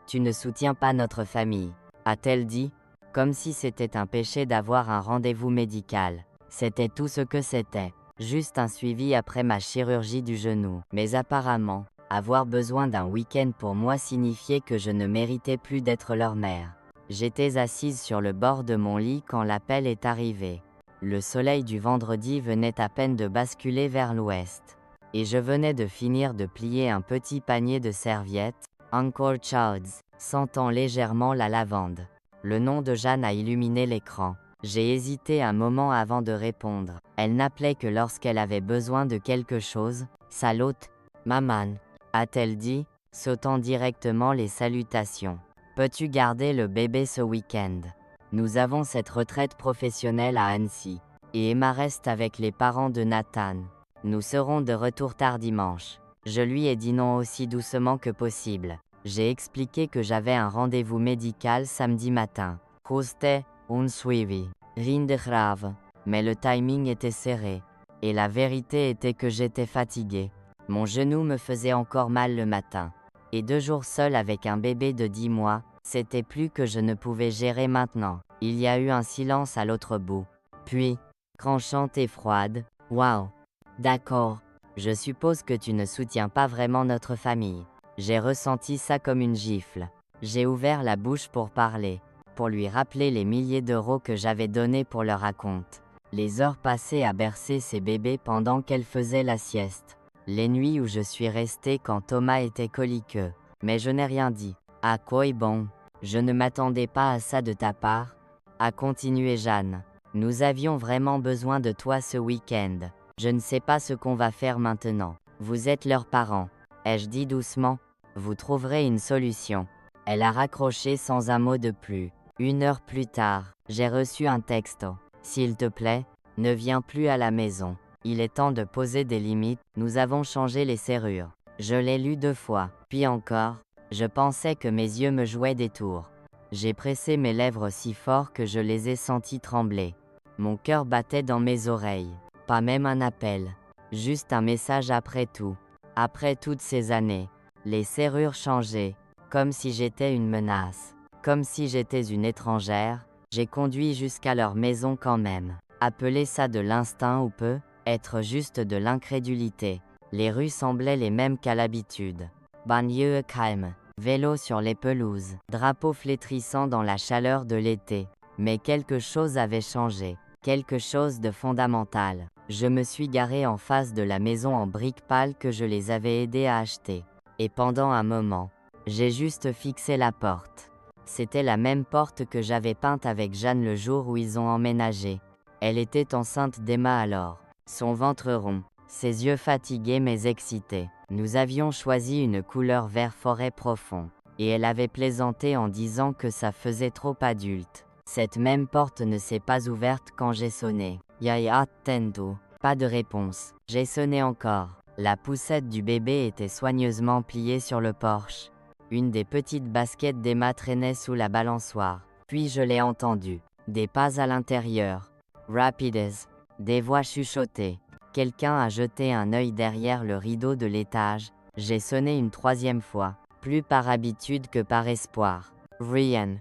Tu ne soutiens pas notre famille, a-t-elle dit, comme si c'était un péché d'avoir un rendez-vous médical. C'était tout ce que c'était, juste un suivi après ma chirurgie du genou. Mais apparemment, avoir besoin d'un week-end pour moi signifiait que je ne méritais plus d'être leur mère. J'étais assise sur le bord de mon lit quand l'appel est arrivé. Le soleil du vendredi venait à peine de basculer vers l'ouest. Et je venais de finir de plier un petit panier de serviettes, Uncle Charles, sentant légèrement la lavande. Le nom de Jeanne a illuminé l'écran. J'ai hésité un moment avant de répondre. Elle n'appelait que lorsqu'elle avait besoin de quelque chose. Salut, maman, a-t-elle dit, sautant directement les salutations. Peux-tu garder le bébé ce week-end? Nous avons cette retraite professionnelle à Annecy. Et Emma reste avec les parents de Nathan. Nous serons de retour tard dimanche. Je lui ai dit non aussi doucement que possible. J'ai expliqué que j'avais un rendez-vous médical samedi matin. Koste, un suivi. Rien de grave. Mais le timing était serré. Et la vérité était que j'étais fatigué. Mon genou me faisait encore mal le matin. Et 2 jours seul avec un bébé de 10 mois, c'était plus que je ne pouvais gérer maintenant. Il y a eu un silence à l'autre bout. Puis, tranchante et froide, waouh. D'accord. Je suppose que tu ne soutiens pas vraiment notre famille. J'ai ressenti ça comme une gifle. J'ai ouvert la bouche pour parler, pour lui rappeler les milliers d'euros que j'avais donnés pour leur acompte. Les heures passées à bercer ces bébés pendant qu'elle faisait la sieste. Les nuits où je suis resté quand Thomas était coliqueux. Mais je n'ai rien dit. À quoi bon? Je ne m'attendais pas à ça de ta part, a continué Jeanne. Nous avions vraiment besoin de toi ce week-end. Je ne sais pas ce qu'on va faire maintenant. Vous êtes leurs parents, ai-je dit doucement. Vous trouverez une solution. Elle a raccroché sans un mot de plus. 1 heure plus tard, j'ai reçu un texto. S'il te plaît, ne viens plus à la maison. Il est temps de poser des limites, nous avons changé les serrures. Je l'ai lu 2 fois, puis encore. Je pensais que mes yeux me jouaient des tours. J'ai pressé mes lèvres si fort que je les ai senties trembler. Mon cœur battait dans mes oreilles. Pas même un appel. Juste un message après tout. Après toutes ces années, les serrures changeaient, comme si j'étais une menace. Comme si j'étais une étrangère, j'ai conduit jusqu'à leur maison quand même. Appeler ça de l'instinct ou peu, être juste de l'incrédulité. Les rues semblaient les mêmes qu'à l'habitude. Banlieue calme, vélo sur les pelouses, drapeau flétrissant dans la chaleur de l'été. Mais quelque chose avait changé, quelque chose de fondamental. Je me suis garé en face de la maison en briques pâles que je les avais aidés à acheter. Et pendant un moment, j'ai juste fixé la porte. C'était la même porte que j'avais peinte avec Jeanne le jour où ils ont emménagé. Elle était enceinte d'Emma alors. Son ventre rond, ses yeux fatigués mais excités. Nous avions choisi une couleur vert forêt profond. Et elle avait plaisanté en disant que ça faisait trop adulte. Cette même porte ne s'est pas ouverte quand j'ai sonné. Yay attendo. Pas de réponse. J'ai sonné encore. La poussette du bébé était soigneusement pliée sur le porche. Une des petites baskets d'Emma traînait sous la balançoire. Puis je l'ai entendu. Des pas à l'intérieur. Rapides. Des voix chuchotées. Quelqu'un a jeté un œil derrière le rideau de l'étage. J'ai sonné une 3e fois. Plus par habitude que par espoir. Rien.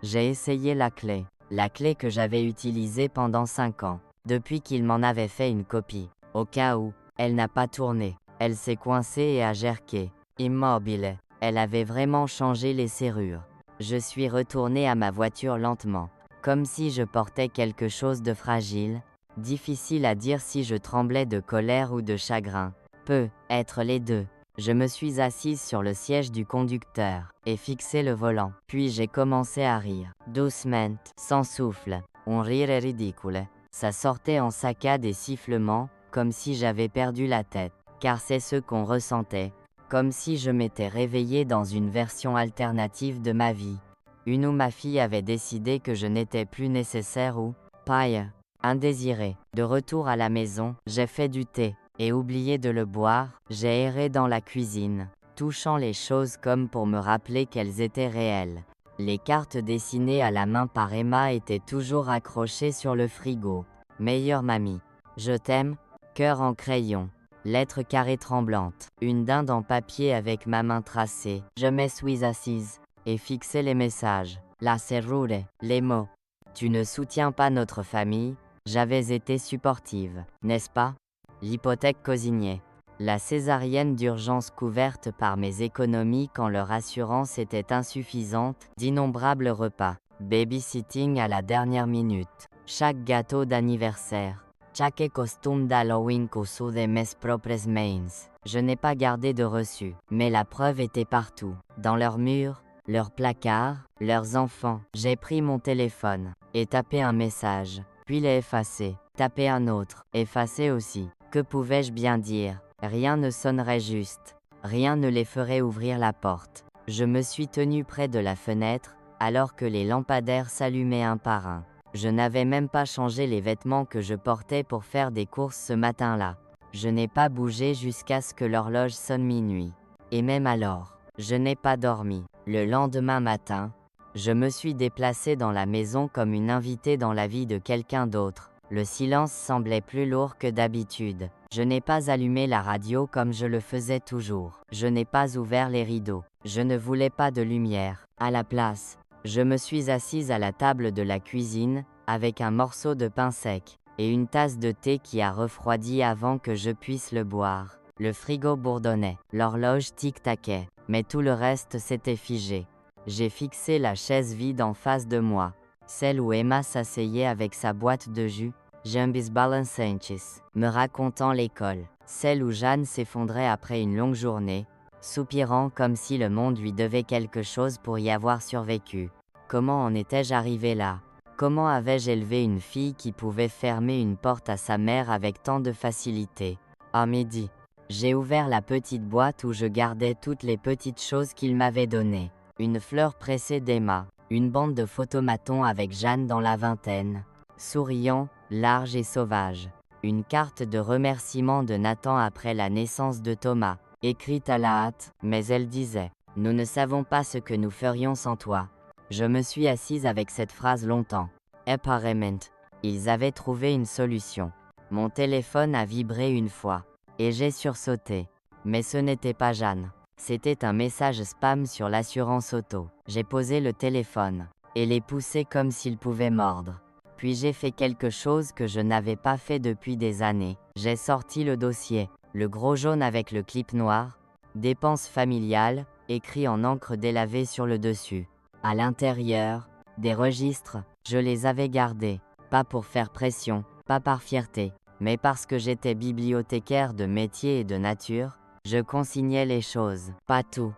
J'ai essayé la clé. La clé que j'avais utilisée pendant 5 ans. Depuis qu'il m'en avait fait une copie. Au cas où, elle n'a pas tourné. Elle s'est coincée et a gerqué. Immobile. Elle avait vraiment changé les serrures. Je suis retourné à ma voiture lentement. Comme si je portais quelque chose de fragile. Difficile à dire si je tremblais de colère ou de chagrin. Peut être les deux. Je me suis assise sur le siège du conducteur et fixé le volant. Puis j'ai commencé à rire. Doucement, sans souffle. Un rire ridicule. Ça sortait en saccades et sifflements, comme si j'avais perdu la tête. Car c'est ce qu'on ressentait. Comme si je m'étais réveillé dans une version alternative de ma vie. Une où ma fille avait décidé que je n'étais plus nécessaire ou, paille, indésiré. De retour à la maison, j'ai fait du thé. Et oublié de le boire, j'ai erré dans la cuisine, touchant les choses comme pour me rappeler qu'elles étaient réelles. Les cartes dessinées à la main par Emma étaient toujours accrochées sur le frigo. Meilleure mamie. Je t'aime, cœur en crayon. Lettre carrée tremblante. Une dinde en papier avec ma main tracée. Je me suis assise. et fixer les messages. La serrure, les mots. Tu ne soutiens pas notre famille, j'avais été supportive, n'est-ce pas? L'hypothèque cosigné. La césarienne d'urgence couverte par mes économies quand leur assurance était insuffisante, d'innombrables repas, babysitting à la dernière minute, chaque gâteau d'anniversaire, chaque costume d'Halloween cousu de mes propres mains. Je n'ai pas gardé de reçu, mais la preuve était partout, dans leurs murs, leurs placards, leurs enfants. J'ai pris mon téléphone et tapé un message, puis l'ai effacé, tapé un autre, effacé aussi. Que pouvais-je bien dire? Rien ne sonnerait juste. Rien ne les ferait ouvrir la porte. Je me suis tenu près de la fenêtre, alors que les lampadaires s'allumaient un par un. Je n'avais même pas changé les vêtements que je portais pour faire des courses ce matin-là. Je n'ai pas bougé jusqu'à ce que l'horloge sonne minuit. Et même alors, je n'ai pas dormi. Le lendemain matin, je me suis déplacé dans la maison comme une invitée dans la vie de quelqu'un d'autre. Le silence semblait plus lourd que d'habitude. Je n'ai pas allumé la radio comme je le faisais toujours. Je n'ai pas ouvert les rideaux. Je ne voulais pas de lumière. À la place, je me suis assise à la table de la cuisine, avec un morceau de pain sec, et une tasse de thé qui a refroidi avant que je puisse le boire. Le frigo bourdonnait, l'horloge tic-taquait, mais tout le reste s'était figé. J'ai fixé la chaise vide en face de moi, celle où Emma s'asseyait avec sa boîte de jus, Jambis Balancenchis, me racontant l'école, celle où Jeanne s'effondrait après une longue journée, soupirant comme si le monde lui devait quelque chose pour y avoir survécu. Comment en étais-je arrivé là? Comment avais-je élevé une fille qui pouvait fermer une porte à sa mère avec tant de facilité? À midi, j'ai ouvert la petite boîte où je gardais toutes les petites choses qu'il m'avait données. Une fleur pressée d'Emma, une bande de photomatons avec Jeanne dans la vingtaine, souriant, large et sauvage. Une carte de remerciement de Nathan après la naissance de Thomas, écrite à la hâte, mais elle disait « Nous ne savons pas ce que nous ferions sans toi ». Je me suis assise avec cette phrase longtemps. Apparemment, ils avaient trouvé une solution. Mon téléphone a vibré une fois, et j'ai sursauté. Mais ce n'était pas Jeanne. C'était un message spam sur l'assurance auto. J'ai posé le téléphone, et l'ai poussé comme s'il pouvait mordre. Puis j'ai fait quelque chose que je n'avais pas fait depuis des années. J'ai sorti le dossier, le gros jaune avec le clip noir, dépenses familiales, écrit en encre délavée sur le dessus. À l'intérieur, des registres, je les avais gardés, pas pour faire pression, pas par fierté, mais parce que j'étais bibliothécaire de métier et de nature, je consignais les choses, pas tout.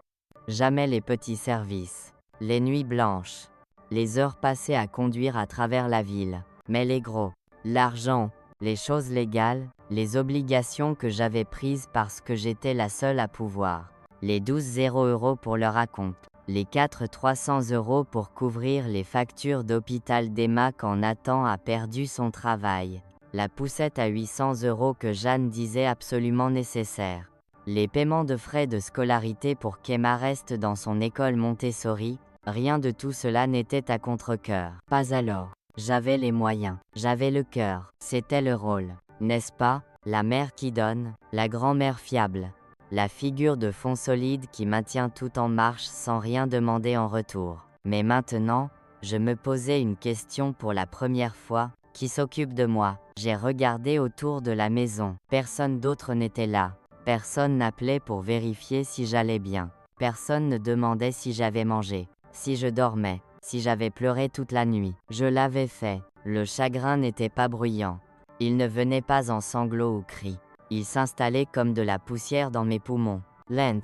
Jamais les petits services, les nuits blanches, les heures passées à conduire à travers la ville, mais les gros, l'argent, les choses légales, les obligations que j'avais prises parce que j'étais la seule à pouvoir, les 12 € pour le raconte, les 300 € pour couvrir les factures d'hôpital d'Emma quand Nathan a perdu son travail, la poussette à 800 € que Jeanne disait absolument nécessaire, les paiements de frais de scolarité pour qu'Emma reste dans son école Montessori. Rien de tout cela n'était à contre-cœur. Pas alors. J'avais les moyens. J'avais le cœur. C'était le rôle. N'est-ce pas? La mère qui donne, la grand-mère fiable. La figure de fond solide qui maintient tout en marche sans rien demander en retour. Mais maintenant, je me posais une question pour la première fois. Qui s'occupe de moi? J'ai regardé autour de la maison. Personne d'autre n'était là. Personne n'appelait pour vérifier si j'allais bien. Personne ne demandait si j'avais mangé. Si je dormais, si j'avais pleuré toute la nuit, je l'avais fait. Le chagrin n'était pas bruyant. Il ne venait pas en sanglots ou cris. Il s'installait comme de la poussière dans mes poumons. Lent,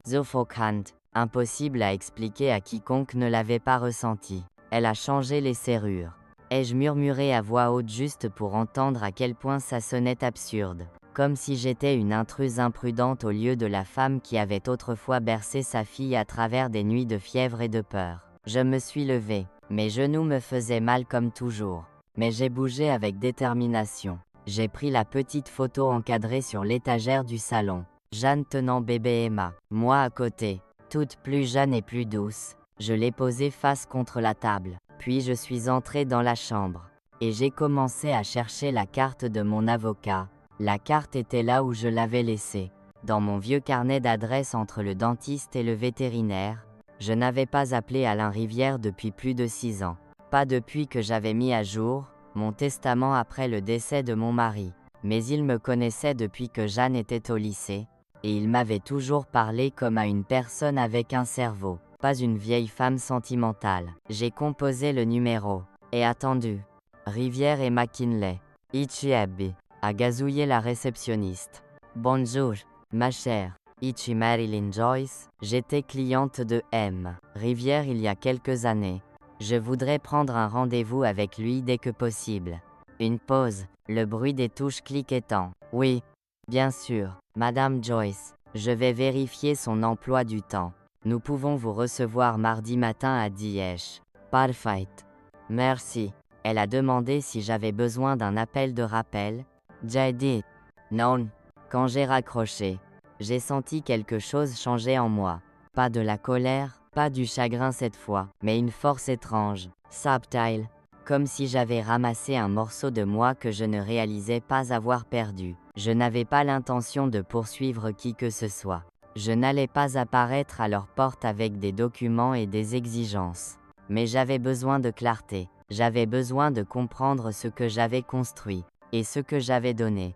suffocant, impossible à expliquer à quiconque ne l'avait pas ressenti. Elle a changé les serrures. Ai-je murmuré à voix haute juste pour entendre à quel point ça sonnait absurde, comme si j'étais une intruse imprudente au lieu de la femme qui avait autrefois bercé sa fille à travers des nuits de fièvre et de peur. Je me suis levé. Mes genoux me faisaient mal comme toujours. Mais j'ai bougé avec détermination. J'ai pris la petite photo encadrée sur l'étagère du salon. Jeanne tenant bébé Emma. Moi à côté, toute plus jeune et plus douce. Je l'ai posée face contre la table. Puis je suis entré dans la chambre. Et j'ai commencé à chercher la carte de mon avocat. La carte était là où je l'avais laissée, dans mon vieux carnet d'adresses entre le dentiste et le vétérinaire, Je n'avais pas appelé Alain Rivière depuis plus de 6 ans. Pas depuis que j'avais mis à jour mon testament après le décès de mon mari. Mais il me connaissait depuis que Jeanne était au lycée, et il m'avait toujours parlé comme à une personne avec un cerveau, pas une vieille femme sentimentale. J'ai composé le numéro, et attendu. Rivière et McKinley. Ichi a gazouillé la réceptionniste. Bonjour, ma chère. Ichi Marilyn Joyce, j'étais cliente de M. Rivière il y a quelques années. Je voudrais prendre un rendez-vous avec lui dès que possible. Une pause, le bruit des touches cliquetant. Oui, bien sûr, Madame Joyce, je vais vérifier son emploi du temps. Nous pouvons vous recevoir mardi matin à 10h. Parfait. Merci. Elle a demandé si j'avais besoin d'un appel de rappel. J'ai dit non. Quand j'ai raccroché, j'ai senti quelque chose changer en moi. Pas de la colère, pas du chagrin cette fois, mais une force étrange, subtile, comme si j'avais ramassé un morceau de moi que je ne réalisais pas avoir perdu. Je n'avais pas l'intention de poursuivre qui que ce soit. Je n'allais pas apparaître à leur porte avec des documents et des exigences. Mais j'avais besoin de clarté. J'avais besoin de comprendre ce que j'avais construit, et ce que j'avais donné.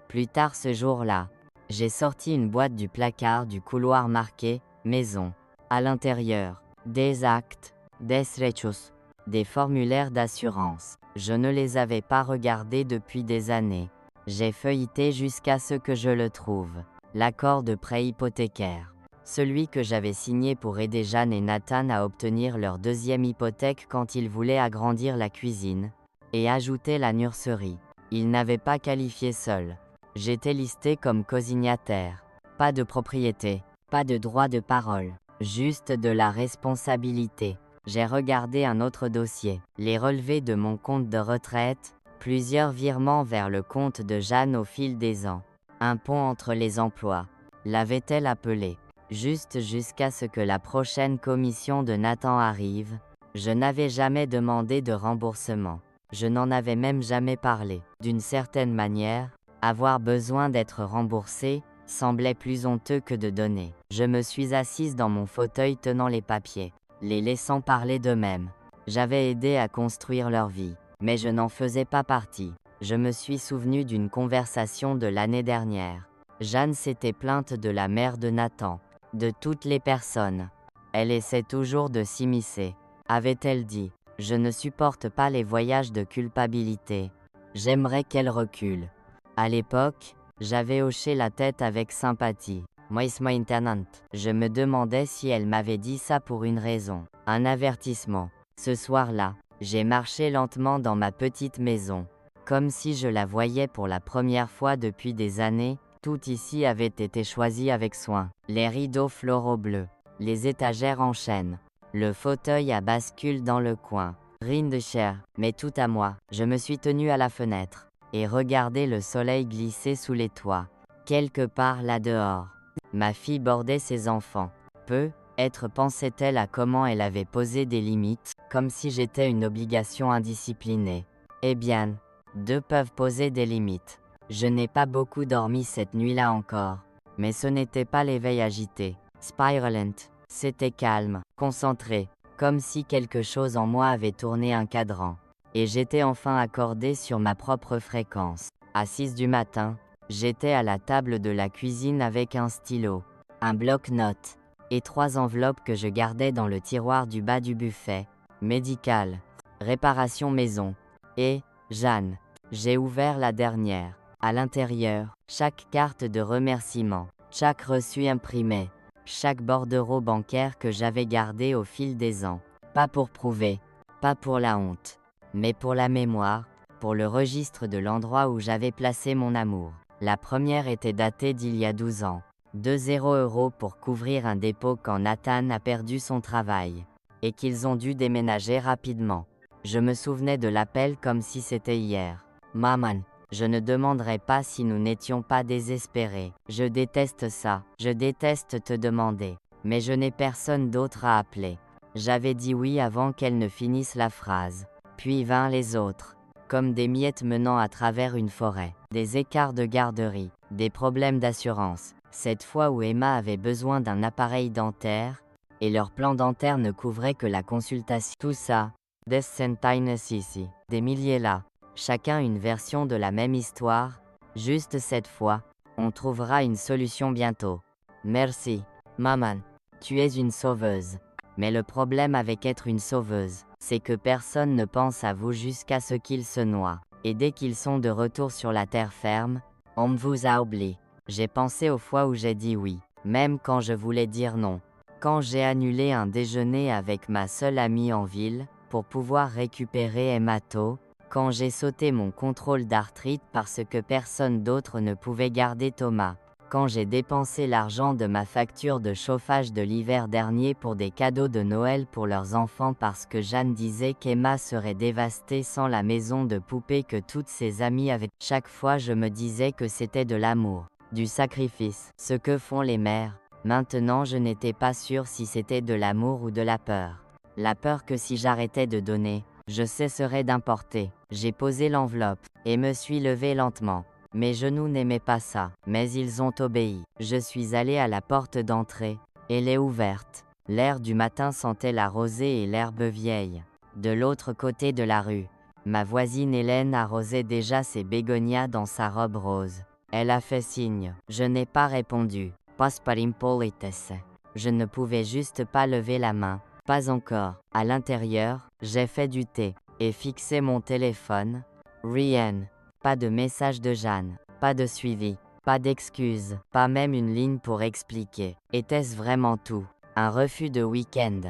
Plus tard ce jour-là, j'ai sorti une boîte du placard du couloir marqué « Maison ». À l'intérieur, des actes, des derechos, des formulaires d'assurance. Je ne les avais pas regardés depuis des années. J'ai feuilleté jusqu'à ce que je le trouve. L'accord de prêt hypothécaire. Celui que j'avais signé pour aider Jeanne et Nathan à obtenir leur deuxième hypothèque quand ils voulaient agrandir la cuisine et ajouter la nurserie. Ils n'avaient pas qualifié seul. J'étais listé comme cosignataire. Pas de propriété, pas de droit de parole, juste de la responsabilité. J'ai regardé un autre dossier, les relevés de mon compte de retraite, plusieurs virements vers le compte de Jeanne au fil des ans. Un pont entre les emplois, l'avait-elle appelé. Juste jusqu'à ce que la prochaine commission de Nathan arrive, je n'avais jamais demandé de remboursement. Je n'en avais même jamais parlé. D'une certaine manière, avoir besoin d'être remboursé semblait plus honteux que de donner. Je me suis assise dans mon fauteuil tenant les papiers, les laissant parler d'eux-mêmes. J'avais aidé à construire leur vie, mais je n'en faisais pas partie. Je me suis souvenu d'une conversation de l'année dernière. Jeanne s'était plainte de la mère de Nathan, de toutes les personnes. Elle essaie toujours de s'immiscer, avait-elle dit. Je ne supporte pas les voyages de culpabilité. J'aimerais qu'elle recule. À l'époque, j'avais hoché la tête avec sympathie. Je me demandais si elle m'avait dit ça pour une raison. Un avertissement. Ce soir-là, j'ai marché lentement dans ma petite maison. Comme si je la voyais pour la première fois depuis des années, tout ici avait été choisi avec soin. Les rideaux floraux bleus, les étagères en chêne, le fauteuil à bascule dans le coin. Rien de cher, mais tout à moi. Je me suis tenu à la fenêtre et regardé le soleil glisser sous les toits. Quelque part là-dehors, ma fille bordait ses enfants. Peut-être pensait-elle à comment elle avait posé des limites, comme si j'étais une obligation indisciplinée. Eh bien, deux peuvent poser des limites. Je n'ai pas beaucoup dormi cette nuit-là encore, mais ce n'était pas l'éveil agité. Spiralant, c'était calme, concentré, comme si quelque chose en moi avait tourné un cadran. Et j'étais enfin accordé sur ma propre fréquence. À 6 du matin, j'étais à la table de la cuisine avec un stylo, un bloc-notes, et 3 enveloppes que je gardais dans le tiroir du bas du buffet. Médical, réparation maison, et Jeanne. J'ai ouvert la dernière. À l'intérieur, chaque carte de remerciement, chaque reçu imprimé, chaque bordereau bancaire que j'avais gardé au fil des ans. Pas pour prouver, pas pour la honte, mais pour la mémoire, pour le registre de l'endroit où j'avais placé mon amour. La première était datée d'il y a 12 ans. 2 € pour couvrir un dépôt quand Nathan a perdu son travail, et qu'ils ont dû déménager rapidement. Je me souvenais de l'appel comme si c'était hier. Maman, je ne demanderai pas si nous n'étions pas désespérés. Je déteste ça, je déteste te demander. Mais je n'ai personne d'autre à appeler. J'avais dit oui avant qu'elle ne finisse la phrase. Puis vinrent les autres, comme des miettes menant à travers une forêt. Des écarts de garderie, des problèmes d'assurance. Cette fois où Emma avait besoin d'un appareil dentaire, et leur plan dentaire ne couvrait que la consultation. Tout ça, des centaines ici, des milliers là, chacun une version de la même histoire, juste cette fois, on trouvera une solution bientôt. Merci, maman, tu es une sauveuse. Mais le problème avec être une sauveuse, c'est que personne ne pense à vous jusqu'à ce qu'ils se noient. Et dès qu'ils sont de retour sur la terre ferme, on vous a oublié. J'ai pensé aux fois où j'ai dit oui, même quand je voulais dire non. Quand j'ai annulé un déjeuner avec ma seule amie en ville, pour pouvoir récupérer Emato, quand j'ai sauté mon contrôle d'arthrite parce que personne d'autre ne pouvait garder Thomas, quand j'ai dépensé l'argent de ma facture de chauffage de l'hiver dernier pour des cadeaux de Noël pour leurs enfants parce que Jeanne disait qu'Emma serait dévastée sans la maison de poupée que toutes ses amies avaient. Chaque fois je me disais que c'était de l'amour, du sacrifice, ce que font les mères. Maintenant je n'étais pas sûre si c'était de l'amour ou de la peur. La peur que si j'arrêtais de donner, je cesserais d'importer. J'ai posé l'enveloppe, et me suis levée lentement. Mes genoux n'aimaient pas ça, mais ils ont obéi. Je suis allée à la porte d'entrée. Elle est ouverte. L'air du matin sentait la rosée et l'herbe vieille. De l'autre côté de la rue, ma voisine Hélène arrosait déjà ses bégonias dans sa robe rose. Elle a fait signe. Je n'ai pas répondu. Pas par impolitesse. Je ne pouvais juste pas lever la main. Pas encore. À l'intérieur, j'ai fait du thé et fixé mon téléphone. Rien. Pas de message de Jeanne, pas de suivi, pas d'excuses, pas même une ligne pour expliquer. Était-ce vraiment tout? Un refus de week-end,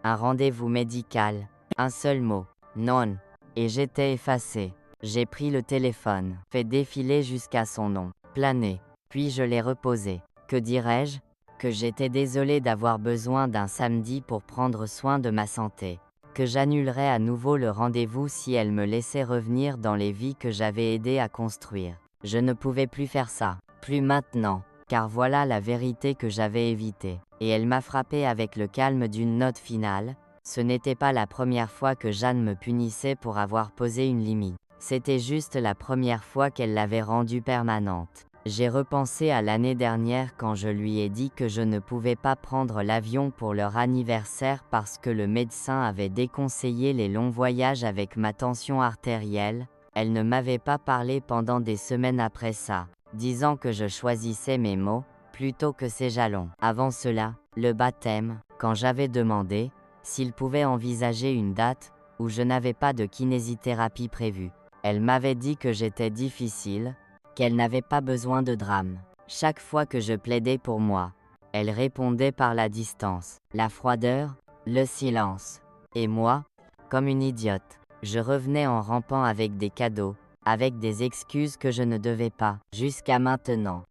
un rendez-vous médical, un seul mot, non. Et j'étais effacée. J'ai pris le téléphone, fait défiler jusqu'à son nom, plané, puis je l'ai reposé. Que dirais-je? Que j'étais désolée d'avoir besoin d'un samedi pour prendre soin de ma santé. Que j'annulerais à nouveau le rendez-vous si elle me laissait revenir dans les vies que j'avais aidé à construire. Je ne pouvais plus faire ça, plus maintenant, car voilà la vérité que j'avais évitée. Et elle m'a frappé avec le calme d'une note finale. Ce n'était pas la première fois que Jeanne me punissait pour avoir posé une limite. C'était juste la première fois qu'elle l'avait rendue permanente. J'ai repensé à l'année dernière quand je lui ai dit que je ne pouvais pas prendre l'avion pour leur anniversaire parce que le médecin avait déconseillé les longs voyages avec ma tension artérielle. Elle ne m'avait pas parlé pendant des semaines après ça, disant que je choisissais mes mots, plutôt que ses jalons. Avant cela, le baptême, quand j'avais demandé s'il pouvait envisager une date où je n'avais pas de kinésithérapie prévue. Elle m'avait dit que j'étais difficile, qu'elle n'avait pas besoin de drame. Chaque fois que je plaidais pour moi, elle répondait par la distance, la froideur, le silence. Et moi, comme une idiote, je revenais en rampant avec des cadeaux, avec des excuses que je ne devais pas. Jusqu'à maintenant,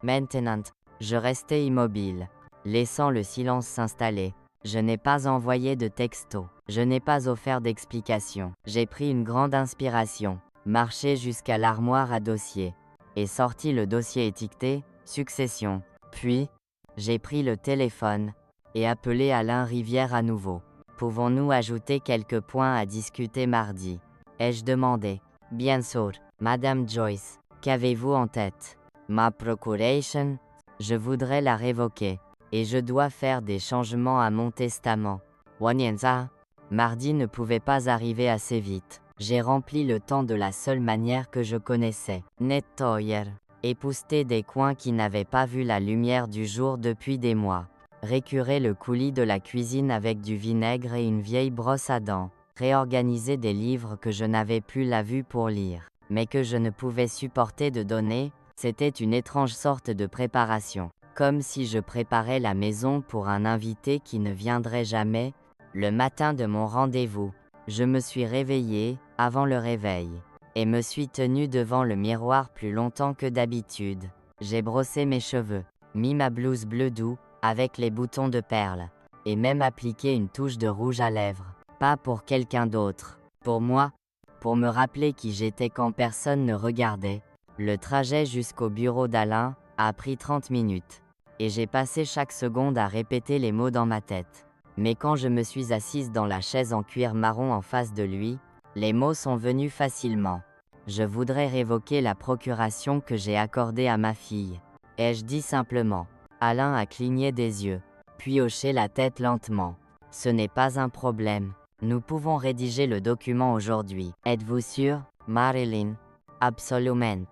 je restais immobile, laissant le silence s'installer. Je n'ai pas envoyé de texto, je n'ai pas offert d'explication. J'ai pris une grande inspiration, marché jusqu'à l'armoire à dossiers, et sorti le dossier étiqueté « Succession ». Puis, j'ai pris le téléphone, et appelé Alain Rivière à nouveau. Pouvons-nous ajouter quelques points à discuter mardi? Ai-je demandé. Bien sûr, Madame Joyce, qu'avez-vous en tête? Ma procuration? Je voudrais la révoquer, et je dois faire des changements à mon testament. Wanyenza? Mardi ne pouvait pas arriver assez vite. J'ai rempli le temps de la seule manière que je connaissais. Nettoyer. Épousseter des coins qui n'avaient pas vu la lumière du jour depuis des mois. Récurer le coulis de la cuisine avec du vinaigre et une vieille brosse à dents. Réorganiser des livres que je n'avais plus la vue pour lire, mais que je ne pouvais supporter de donner. C'était une étrange sorte de préparation. Comme si je préparais la maison pour un invité qui ne viendrait jamais. Le matin de mon rendez-vous, je me suis réveillée, avant le réveil, et me suis tenue devant le miroir plus longtemps que d'habitude. J'ai brossé mes cheveux, mis ma blouse bleu doux, avec les boutons de perles, et même appliqué une touche de rouge à lèvres. Pas pour quelqu'un d'autre, pour moi, pour me rappeler qui j'étais quand personne ne regardait. Le trajet jusqu'au bureau d'Alain a pris 30 minutes, et j'ai passé chaque seconde à répéter les mots dans ma tête. Mais quand je me suis assise dans la chaise en cuir marron en face de lui, les mots sont venus facilement. Je voudrais révoquer la procuration que j'ai accordée à ma fille. Ai-je dit simplement. Alain a cligné des yeux, puis hoché la tête lentement. Ce n'est pas un problème. Nous pouvons rédiger le document aujourd'hui. Êtes-vous sûr, Marilyn? Absolument.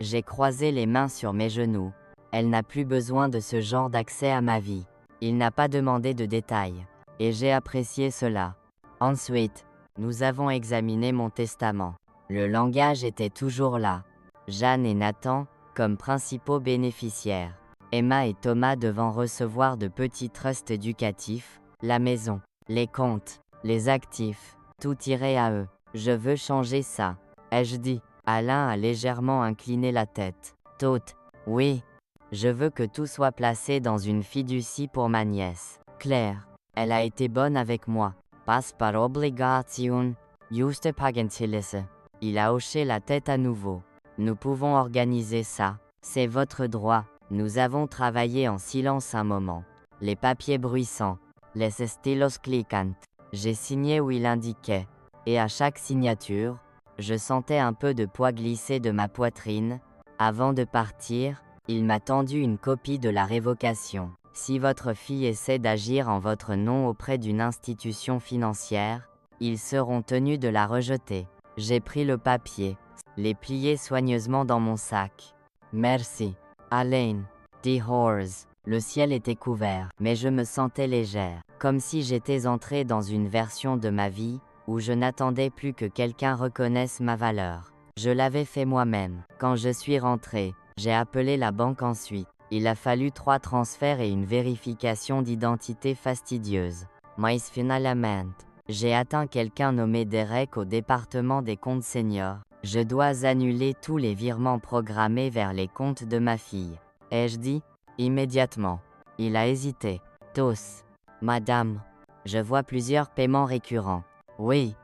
J'ai croisé les mains sur mes genoux. Elle n'a plus besoin de ce genre d'accès à ma vie. Il n'a pas demandé de détails. Et j'ai apprécié cela. Ensuite, nous avons examiné mon testament. Le langage était toujours là. Jeanne et Nathan, comme principaux bénéficiaires. Emma et Thomas devant recevoir de petits trusts éducatifs, la maison, les comptes, les actifs, tout irait à eux. Je veux changer ça. Ai-je dit? Alain a légèrement incliné la tête. Tout. Oui. Je veux que tout soit placé dans une fiducie pour ma nièce. Claire. Elle a été bonne avec moi. Pas par obligation. Juste pas gentilesse. Il a hoché la tête à nouveau. Nous pouvons organiser ça. C'est votre droit. Nous avons travaillé en silence un moment. Les papiers bruissants. Les stylos cliquantes. J'ai signé où il indiquait. Et à chaque signature, je sentais un peu de poids glisser de ma poitrine. Avant de partir, il m'a tendu une copie de la révocation. Si votre fille essaie d'agir en votre nom auprès d'une institution financière, ils seront tenus de la rejeter. J'ai pris le papier, les plié soigneusement dans mon sac. Merci. Alain. The Horse. Le ciel était couvert, mais je me sentais légère, comme si j'étais entrée dans une version de ma vie, où je n'attendais plus que quelqu'un reconnaisse ma valeur. Je l'avais fait moi-même. Quand je suis rentrée, j'ai appelé la banque ensuite. Il a fallu 3 transferts et une vérification d'identité fastidieuse. Mais finalement, j'ai atteint quelqu'un nommé Derek au département des comptes seniors. Je dois annuler tous les virements programmés vers les comptes de ma fille. Ai-je dit? Immédiatement. Il a hésité. Tous. Madame. Je vois plusieurs paiements récurrents. Oui.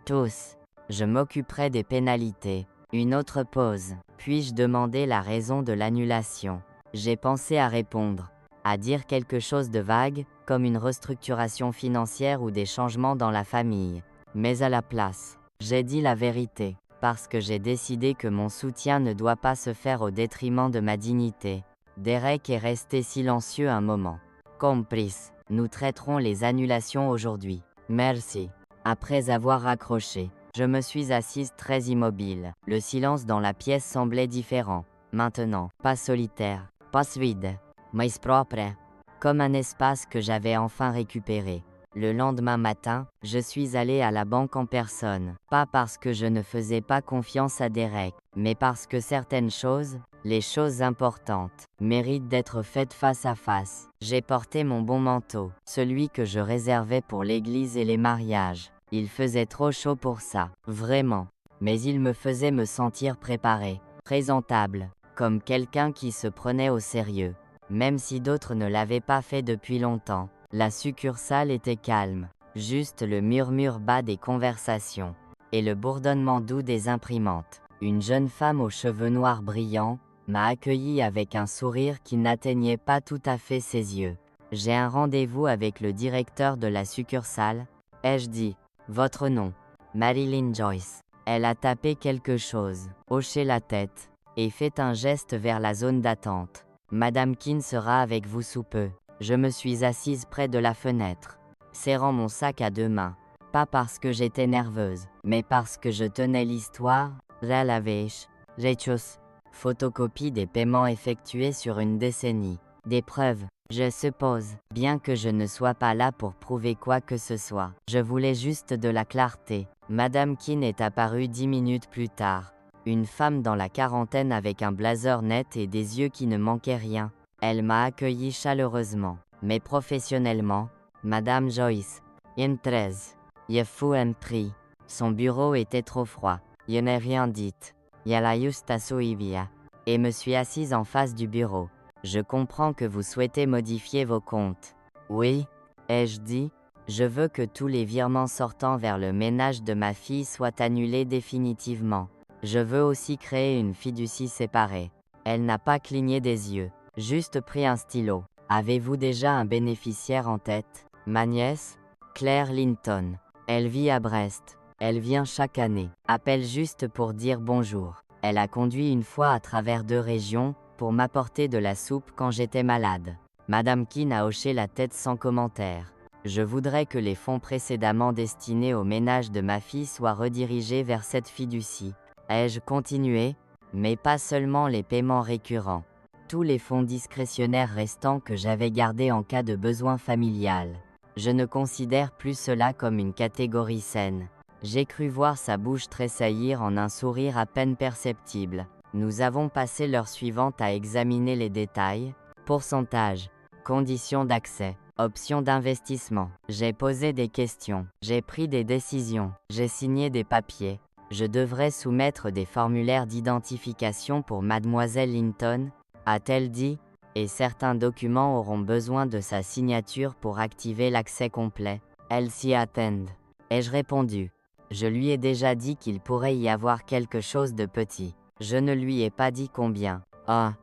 Tous. Je m'occuperai des pénalités. Une autre pause. Puis-je demander la raison de l'annulation? J'ai pensé à répondre. À dire quelque chose de vague, comme une restructuration financière ou des changements dans la famille. Mais à la place, j'ai dit la vérité, parce que j'ai décidé que mon soutien ne doit pas se faire au détriment de ma dignité. Derek est resté silencieux un moment. Complice, nous traiterons les annulations aujourd'hui. Merci. Après avoir raccroché, je me suis assise très immobile. Le silence dans la pièce semblait différent. Maintenant, pas solitaire, pas vide, mais propre. Comme un espace que j'avais enfin récupéré. Le lendemain matin, je suis allée à la banque en personne. Pas parce que je ne faisais pas confiance à Derek, mais parce que certaines choses, les choses importantes, méritent d'être faites face à face. J'ai porté mon bon manteau, celui que je réservais pour l'église et les mariages. Il faisait trop chaud pour ça, vraiment. Mais il me faisait me sentir préparé, présentable, comme quelqu'un qui se prenait au sérieux. Même si d'autres ne l'avaient pas fait depuis longtemps. La succursale était calme, juste le murmure bas des conversations, et le bourdonnement doux des imprimantes. Une jeune femme aux cheveux noirs brillants m'a accueilli avec un sourire qui n'atteignait pas tout à fait ses yeux. J'ai un rendez-vous avec le directeur de la succursale, ai-je dit. Votre nom? Marilyn Joyce. Elle a tapé quelque chose, hoché la tête, et fait un geste vers la zone d'attente. Madame Keane sera avec vous sous peu. Je me suis assise près de la fenêtre, serrant mon sac à 2 mains. Pas parce que j'étais nerveuse, mais parce que je tenais l'histoire. La veiche, hechos, photocopie des paiements effectués sur une décennie. Des preuves, je suppose, bien que je ne sois pas là pour prouver quoi que ce soit. Je voulais juste de la clarté. Madame Keane est apparue 10 minutes plus tard. Une femme dans la quarantaine avec un blazer net et des yeux qui ne manquaient rien. Elle m'a accueilli chaleureusement, mais professionnellement. Madame Joyce. Une 13. Je fus un prix. Son bureau était trop froid. Je n'ai rien dit. Je la juste suivia. Et me suis assise en face du bureau. Je comprends que vous souhaitez modifier vos comptes. Oui, ai-je dit. Je veux que tous les virements sortant vers le ménage de ma fille soient annulés définitivement. Je veux aussi créer une fiducie séparée. Elle n'a pas cligné des yeux. Juste pris un stylo. Avez-vous déjà un bénéficiaire en tête? Ma nièce? Claire Linton. Elle vit à Brest. Elle vient chaque année. Appelle juste pour dire bonjour. Elle a conduit une fois à travers 2 régions, pour m'apporter de la soupe quand j'étais malade. Madame Keane a hoché la tête sans commentaire. Je voudrais que les fonds précédemment destinés au ménage de ma fille soient redirigés vers cette fiducie. Ai-je continué? Mais pas seulement les paiements récurrents. Tous les fonds discrétionnaires restants que j'avais gardés en cas de besoin familial. Je ne considère plus cela comme une catégorie saine. J'ai cru voir sa bouche tressaillir en un sourire à peine perceptible. Nous avons passé l'heure suivante à examiner les détails, pourcentage, conditions d'accès, options d'investissement. J'ai posé des questions, j'ai pris des décisions, j'ai signé des papiers. Je devrais soumettre des formulaires d'identification pour Mademoiselle Linton, a-t-elle dit, et certains documents auront besoin de sa signature pour activer l'accès complet. Elle s'y attend. Ai-je répondu? Je lui ai déjà dit qu'il pourrait y avoir quelque chose de petit. Je ne lui ai pas dit combien. Ah,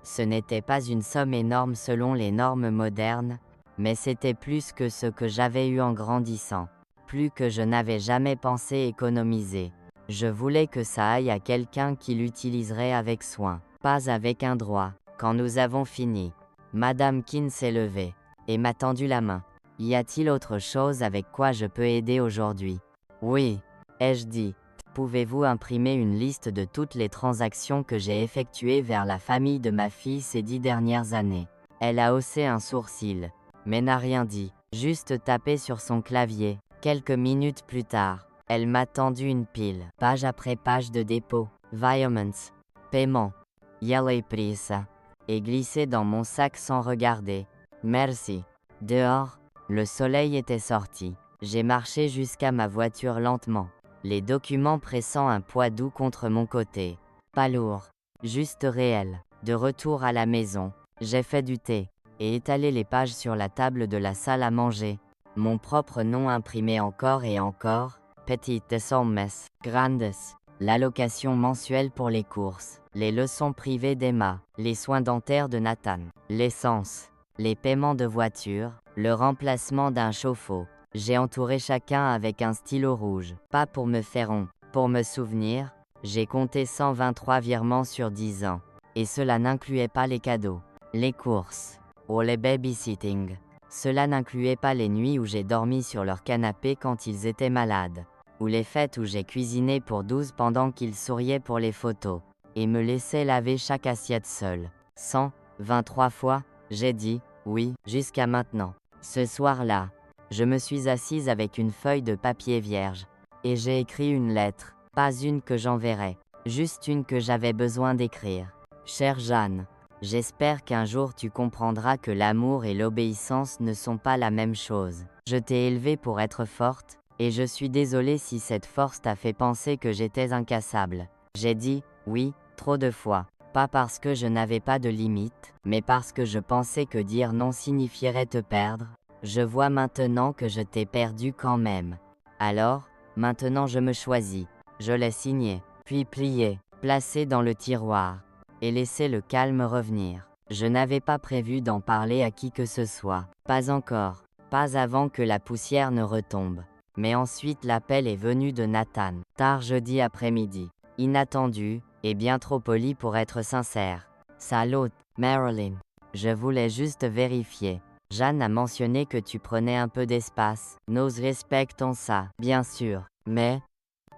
ce n'était pas une somme énorme selon les normes modernes, mais c'était plus que ce que j'avais eu en grandissant. Plus que je n'avais jamais pensé économiser. Je voulais que ça aille à quelqu'un qui l'utiliserait avec soin, pas avec un droit. Quand nous avons fini, Madame Keane s'est levée et m'a tendu la main. Y a-t-il autre chose avec quoi je peux aider aujourd'hui? Oui, ai-je dit. Pouvez-vous imprimer une liste de toutes les transactions que j'ai effectuées vers la famille de ma fille ces 10 dernières années? Elle a haussé un sourcil, mais n'a rien dit, juste tapé sur son clavier. Quelques minutes plus tard, elle m'a tendu une pile, page après page de dépôt, virements, paiement, Yellow Prisa, et glissé dans mon sac sans regarder. Merci. Dehors, le soleil était sorti. J'ai marché jusqu'à ma voiture lentement, les documents pressant un poids doux contre mon côté. Pas lourd, juste réel. De retour à la maison, j'ai fait du thé, et étalé les pages sur la table de la salle à manger. Mon propre nom imprimé encore et encore, Petites sommes, grandes, l'allocation mensuelle pour les courses, les leçons privées d'Emma, les soins dentaires de Nathan, l'essence, les paiements de voiture, le remplacement d'un chauffe-eau. J'ai entouré chacun avec un stylo rouge, pas pour me faire honte, pour me souvenir. J'ai compté 123 virements sur 10 ans, et cela n'incluait pas les cadeaux, les courses, ou les babysitting. Cela n'incluait pas les nuits où j'ai dormi sur leur canapé quand ils étaient malades, ou les fêtes où j'ai cuisiné pour 12 pendant qu'ils souriaient pour les photos, et me laissaient laver chaque assiette seule. 123 fois, j'ai dit, oui, jusqu'à maintenant. Ce soir-là, je me suis assise avec une feuille de papier vierge, et j'ai écrit une lettre, pas une que j'enverrai, juste une que j'avais besoin d'écrire. Chère Jeanne, j'espère qu'un jour tu comprendras que l'amour et l'obéissance ne sont pas la même chose. Je t'ai élevée pour être forte, et je suis désolée si cette force t'a fait penser que j'étais incassable. J'ai dit, oui, trop de fois. Pas parce que je n'avais pas de limite, mais parce que je pensais que dire non signifierait te perdre. Je vois maintenant que je t'ai perdu quand même. Alors, maintenant je me choisis. Je l'ai signé, puis plié, placé dans le tiroir, et laissé le calme revenir. Je n'avais pas prévu d'en parler à qui que ce soit. Pas encore, pas avant que la poussière ne retombe. Mais ensuite l'appel est venu de Nathan, tard jeudi après-midi. Inattendu, et bien trop poli pour être sincère. Salut, Marilyn. Je voulais juste vérifier. Jeanne a mentionné que tu prenais un peu d'espace. Nous respectons ça, bien sûr. Mais...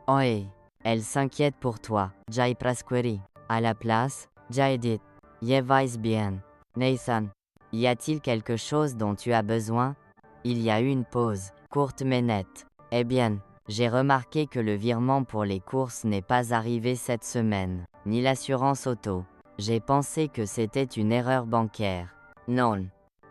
Oh hey, elle s'inquiète pour toi. Jai Prasqueri. À la place, Jai dit. Je vais bien. Nathan. Y a-t-il quelque chose dont tu as besoin? Il y a eu une pause, courte mais nette. Eh bien, j'ai remarqué que le virement pour les courses n'est pas arrivé cette semaine, ni l'assurance auto. J'ai pensé que c'était une erreur bancaire. Non.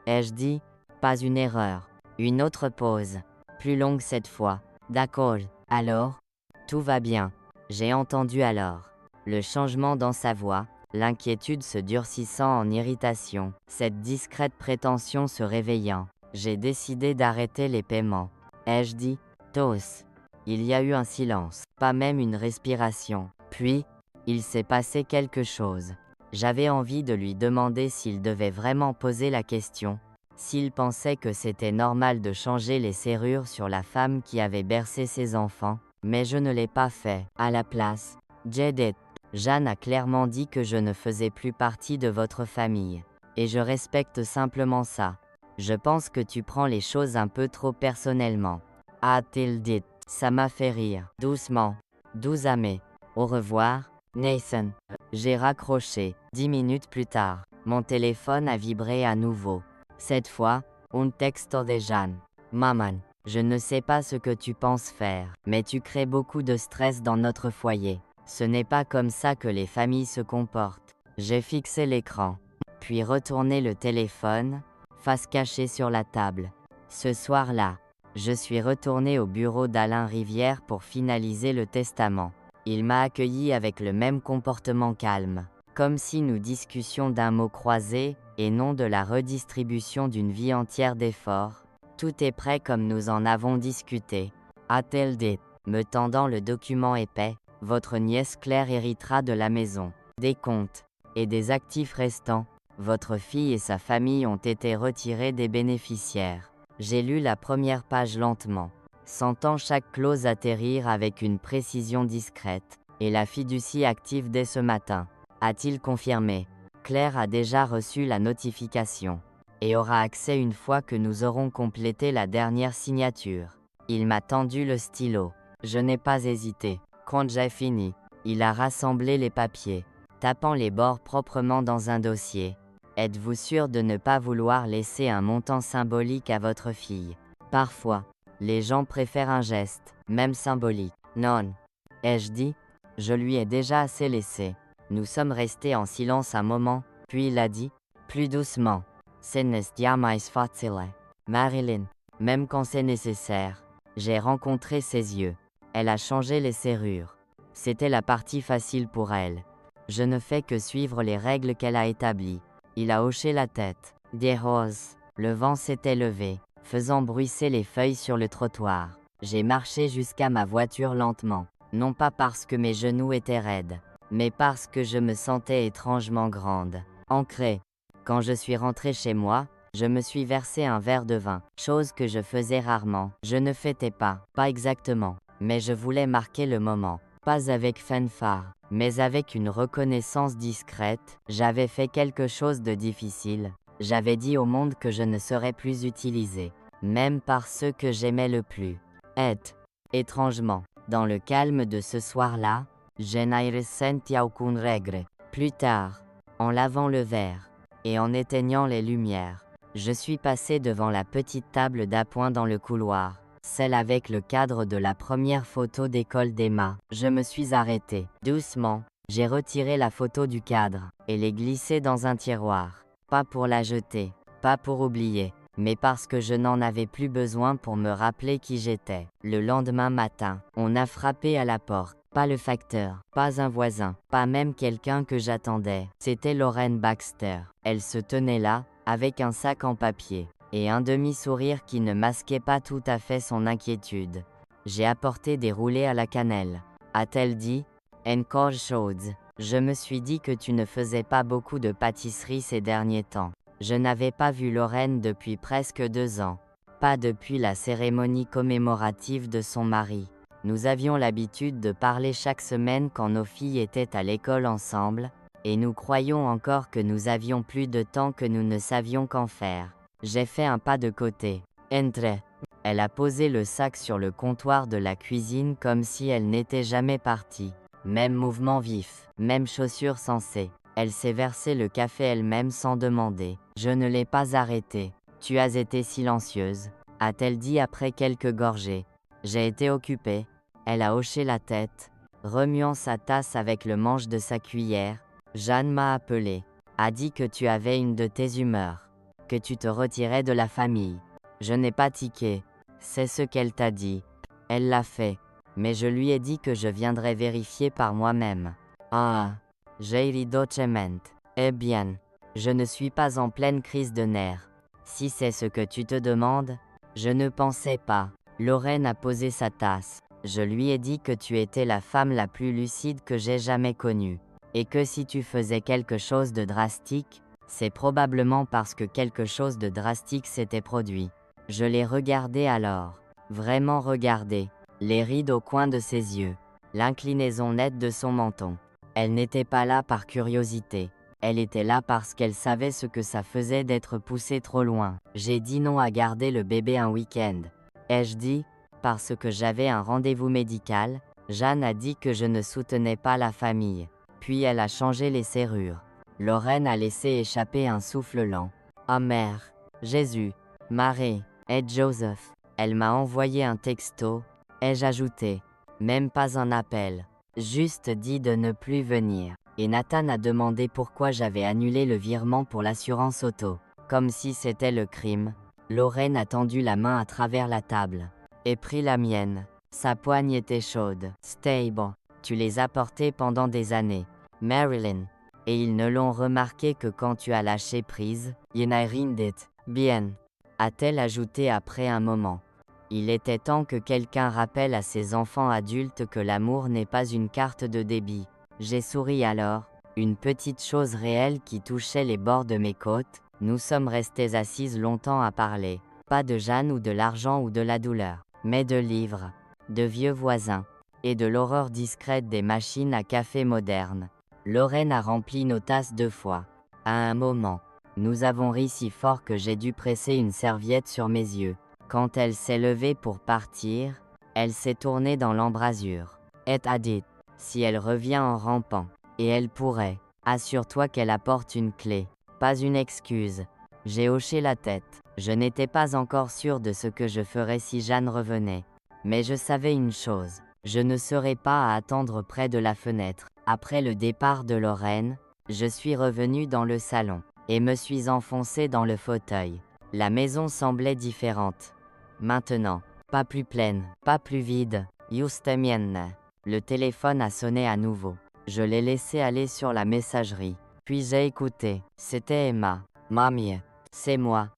Ai-je dit? Pas une erreur. Une autre pause. Plus longue cette fois. D'accord. Alors? Tout va bien. J'ai entendu alors. Le changement dans sa voix, l'inquiétude se durcissant en irritation, cette discrète prétention se réveillant. J'ai décidé d'arrêter les paiements. Ai-je dit? Tous. Il y a eu un silence, pas même une respiration. Puis, il s'est passé quelque chose. J'avais envie de lui demander s'il devait vraiment poser la question, s'il pensait que c'était normal de changer les serrures sur la femme qui avait bercé ses enfants, mais je ne l'ai pas fait. À la place, j'ai dit, Jeanne a clairement dit que je ne faisais plus partie de votre famille, et je respecte simplement ça. Je pense que tu prends les choses un peu trop personnellement. A-t-il dit. Ça m'a fait rire. Doucement. 12 mai. Au revoir, Nathan. J'ai raccroché. 10 minutes plus tard, mon téléphone a vibré à nouveau. Cette fois, un texto de Jeanne. Maman, je ne sais pas ce que tu penses faire, mais tu crées beaucoup de stress dans notre foyer. Ce n'est pas comme ça que les familles se comportent. J'ai fixé l'écran, puis retourné le téléphone, face cachée sur la table. Ce soir-là, je suis retourné au bureau d'Alain Rivière pour finaliser le testament. Il m'a accueilli avec le même comportement calme, comme si nous discussions d'un mot croisé, et non de la redistribution d'une vie entière d'efforts. Tout est prêt comme nous en avons discuté. A-t-elle dit, me tendant le document épais, votre nièce Claire héritera de la maison, des comptes, et des actifs restants. Votre fille et sa famille ont été retirés des bénéficiaires. J'ai lu la première page lentement, sentant chaque clause atterrir avec une précision discrète, et la fiducie active dès ce matin. A-t-il confirmé? Claire a déjà reçu la notification, et aura accès une fois que nous aurons complété la dernière signature. Il m'a tendu le stylo. Je n'ai pas hésité. Quand j'ai fini, il a rassemblé les papiers, tapant les bords proprement dans un dossier. Êtes-vous sûr de ne pas vouloir laisser un montant symbolique à votre fille? Parfois, les gens préfèrent un geste, même symbolique. Non. Ai-je dit? Je lui ai déjà assez laissé. Nous sommes restés en silence un moment, puis il a dit, plus doucement. Ce n'est jamais facile. Marilyn, même quand c'est nécessaire. J'ai rencontré ses yeux. Elle a changé les serrures. C'était la partie facile pour elle. Je ne fais que suivre les règles qu'elle a établies. Il a hoché la tête. Des roses. Le vent s'était levé, faisant bruisser les feuilles sur le trottoir. J'ai marché jusqu'à ma voiture lentement, non pas parce que mes genoux étaient raides, mais parce que je me sentais étrangement grande, ancrée. Quand je suis rentré chez moi, je me suis versé un verre de vin, chose que je faisais rarement. Je ne fêtais pas exactement, mais je voulais marquer le moment. Pas avec fanfare, mais avec une reconnaissance discrète. J'avais fait quelque chose de difficile. J'avais dit au monde que je ne serais plus utilisé, même par ceux que j'aimais le plus. Étrangement, dans le calme de ce soir-là, je n'ai ressenti aucun regret. Plus tard, en lavant le verre, et en éteignant les lumières, je suis passé devant la petite table d'appoint dans le couloir, celle avec le cadre de la première photo d'école d'Emma. Je me suis arrêté. Doucement, j'ai retiré la photo du cadre, et l'ai glissée dans un tiroir. Pas pour la jeter, pas pour oublier, mais parce que je n'en avais plus besoin pour me rappeler qui j'étais. Le lendemain matin, on a frappé à la porte. Pas le facteur, pas un voisin, pas même quelqu'un que j'attendais. C'était Lorraine Baxter. Elle se tenait là, avec un sac en papier, et un demi-sourire qui ne masquait pas tout à fait son inquiétude. J'ai apporté des roulés à la cannelle. A-t-elle dit? Encore chaudes. Je me suis dit que tu ne faisais pas beaucoup de pâtisserie ces derniers temps. Je n'avais pas vu Lorraine depuis presque 2 ans. Pas depuis la cérémonie commémorative de son mari. Nous avions l'habitude de parler chaque semaine quand nos filles étaient à l'école ensemble, et nous croyions encore que nous avions plus de temps que nous ne savions qu'en faire. J'ai fait un pas de côté. Entre. Elle a posé le sac sur le comptoir de la cuisine comme si elle n'était jamais partie. Même mouvement vif, même chaussure sensée. Elle s'est versé le café elle-même sans demander. Je ne l'ai pas arrêtée. Tu as été silencieuse, a-t-elle dit après quelques gorgées. J'ai été occupée. Elle a hoché la tête, remuant sa tasse avec le manche de sa cuillère. Jeanne m'a appelé, a dit que tu avais une de tes humeurs, que tu te retirais de la famille. Je n'ai pas tiqué, c'est ce qu'elle t'a dit. Elle l'a fait, mais je lui ai dit que je viendrais vérifier par moi-même. Ah, j'ai ri dolcemente. Eh bien, je ne suis pas en pleine crise de nerfs. Si c'est ce que tu te demandes, je ne pensais pas. Lorraine a posé sa tasse. Je lui ai dit que tu étais la femme la plus lucide que j'ai jamais connue, et que si tu faisais quelque chose de drastique, c'est probablement parce que quelque chose de drastique s'était produit. Je l'ai regardée alors, vraiment regardée, les rides au coin de ses yeux, l'inclinaison nette de son menton. Elle n'était pas là par curiosité, Elle était là parce qu'elle savait ce que ça faisait d'être poussée trop loin. J'ai dit non à garder le bébé un week-end. Ai-je dit, parce que j'avais un rendez-vous médical? Jeanne a dit que je ne soutenais pas la famille. Puis elle a changé les serrures. Lorraine a laissé échapper un souffle lent. Ah mère, Jésus, Marie, et Joseph. Elle m'a envoyé un texto. Ai-je ajouté? Même pas un appel. Juste dit de ne plus venir. Et Nathan a demandé pourquoi j'avais annulé le virement pour l'assurance auto. Comme si c'était le crime. Lorraine a tendu la main à travers la table. Et pris la mienne. Sa poigne était chaude. Stable. Tu les as portés pendant des années. Marilyn. Et ils ne l'ont remarqué que quand tu as lâché prise. Yenairindet. Bien. A-t-elle ajouté après un moment. Il était temps que quelqu'un rappelle à ses enfants adultes que l'amour n'est pas une carte de débit. J'ai souri alors, une petite chose réelle qui touchait les bords de mes côtes. Nous sommes restés assises longtemps à parler. Pas de Jeanne ou de l'argent ou de la douleur, mais de livres, de vieux voisins, et de l'horreur discrète des machines à café modernes. Lorraine a rempli nos tasses 2 fois. À un moment, nous avons ri si fort que j'ai dû presser une serviette sur mes yeux. Quand elle s'est levée pour partir, elle s'est tournée dans l'embrasure. Et a dit, si elle revient en rampant, et elle pourrait, assure-toi qu'elle apporte une clé, pas une excuse. J'ai hoché la tête. Je n'étais pas encore sûre de ce que je ferais si Jeanne revenait. Mais je savais une chose, je ne serais pas à attendre près de la fenêtre. Après le départ de Lorraine, je suis revenue dans le salon, et me suis enfoncée dans le fauteuil. La maison semblait différente. Maintenant, pas plus pleine, pas plus vide. Juste mienne. Le téléphone a sonné à nouveau. Je l'ai laissé aller sur la messagerie. Puis j'ai écouté. C'était Emma. Mamie, c'est moi.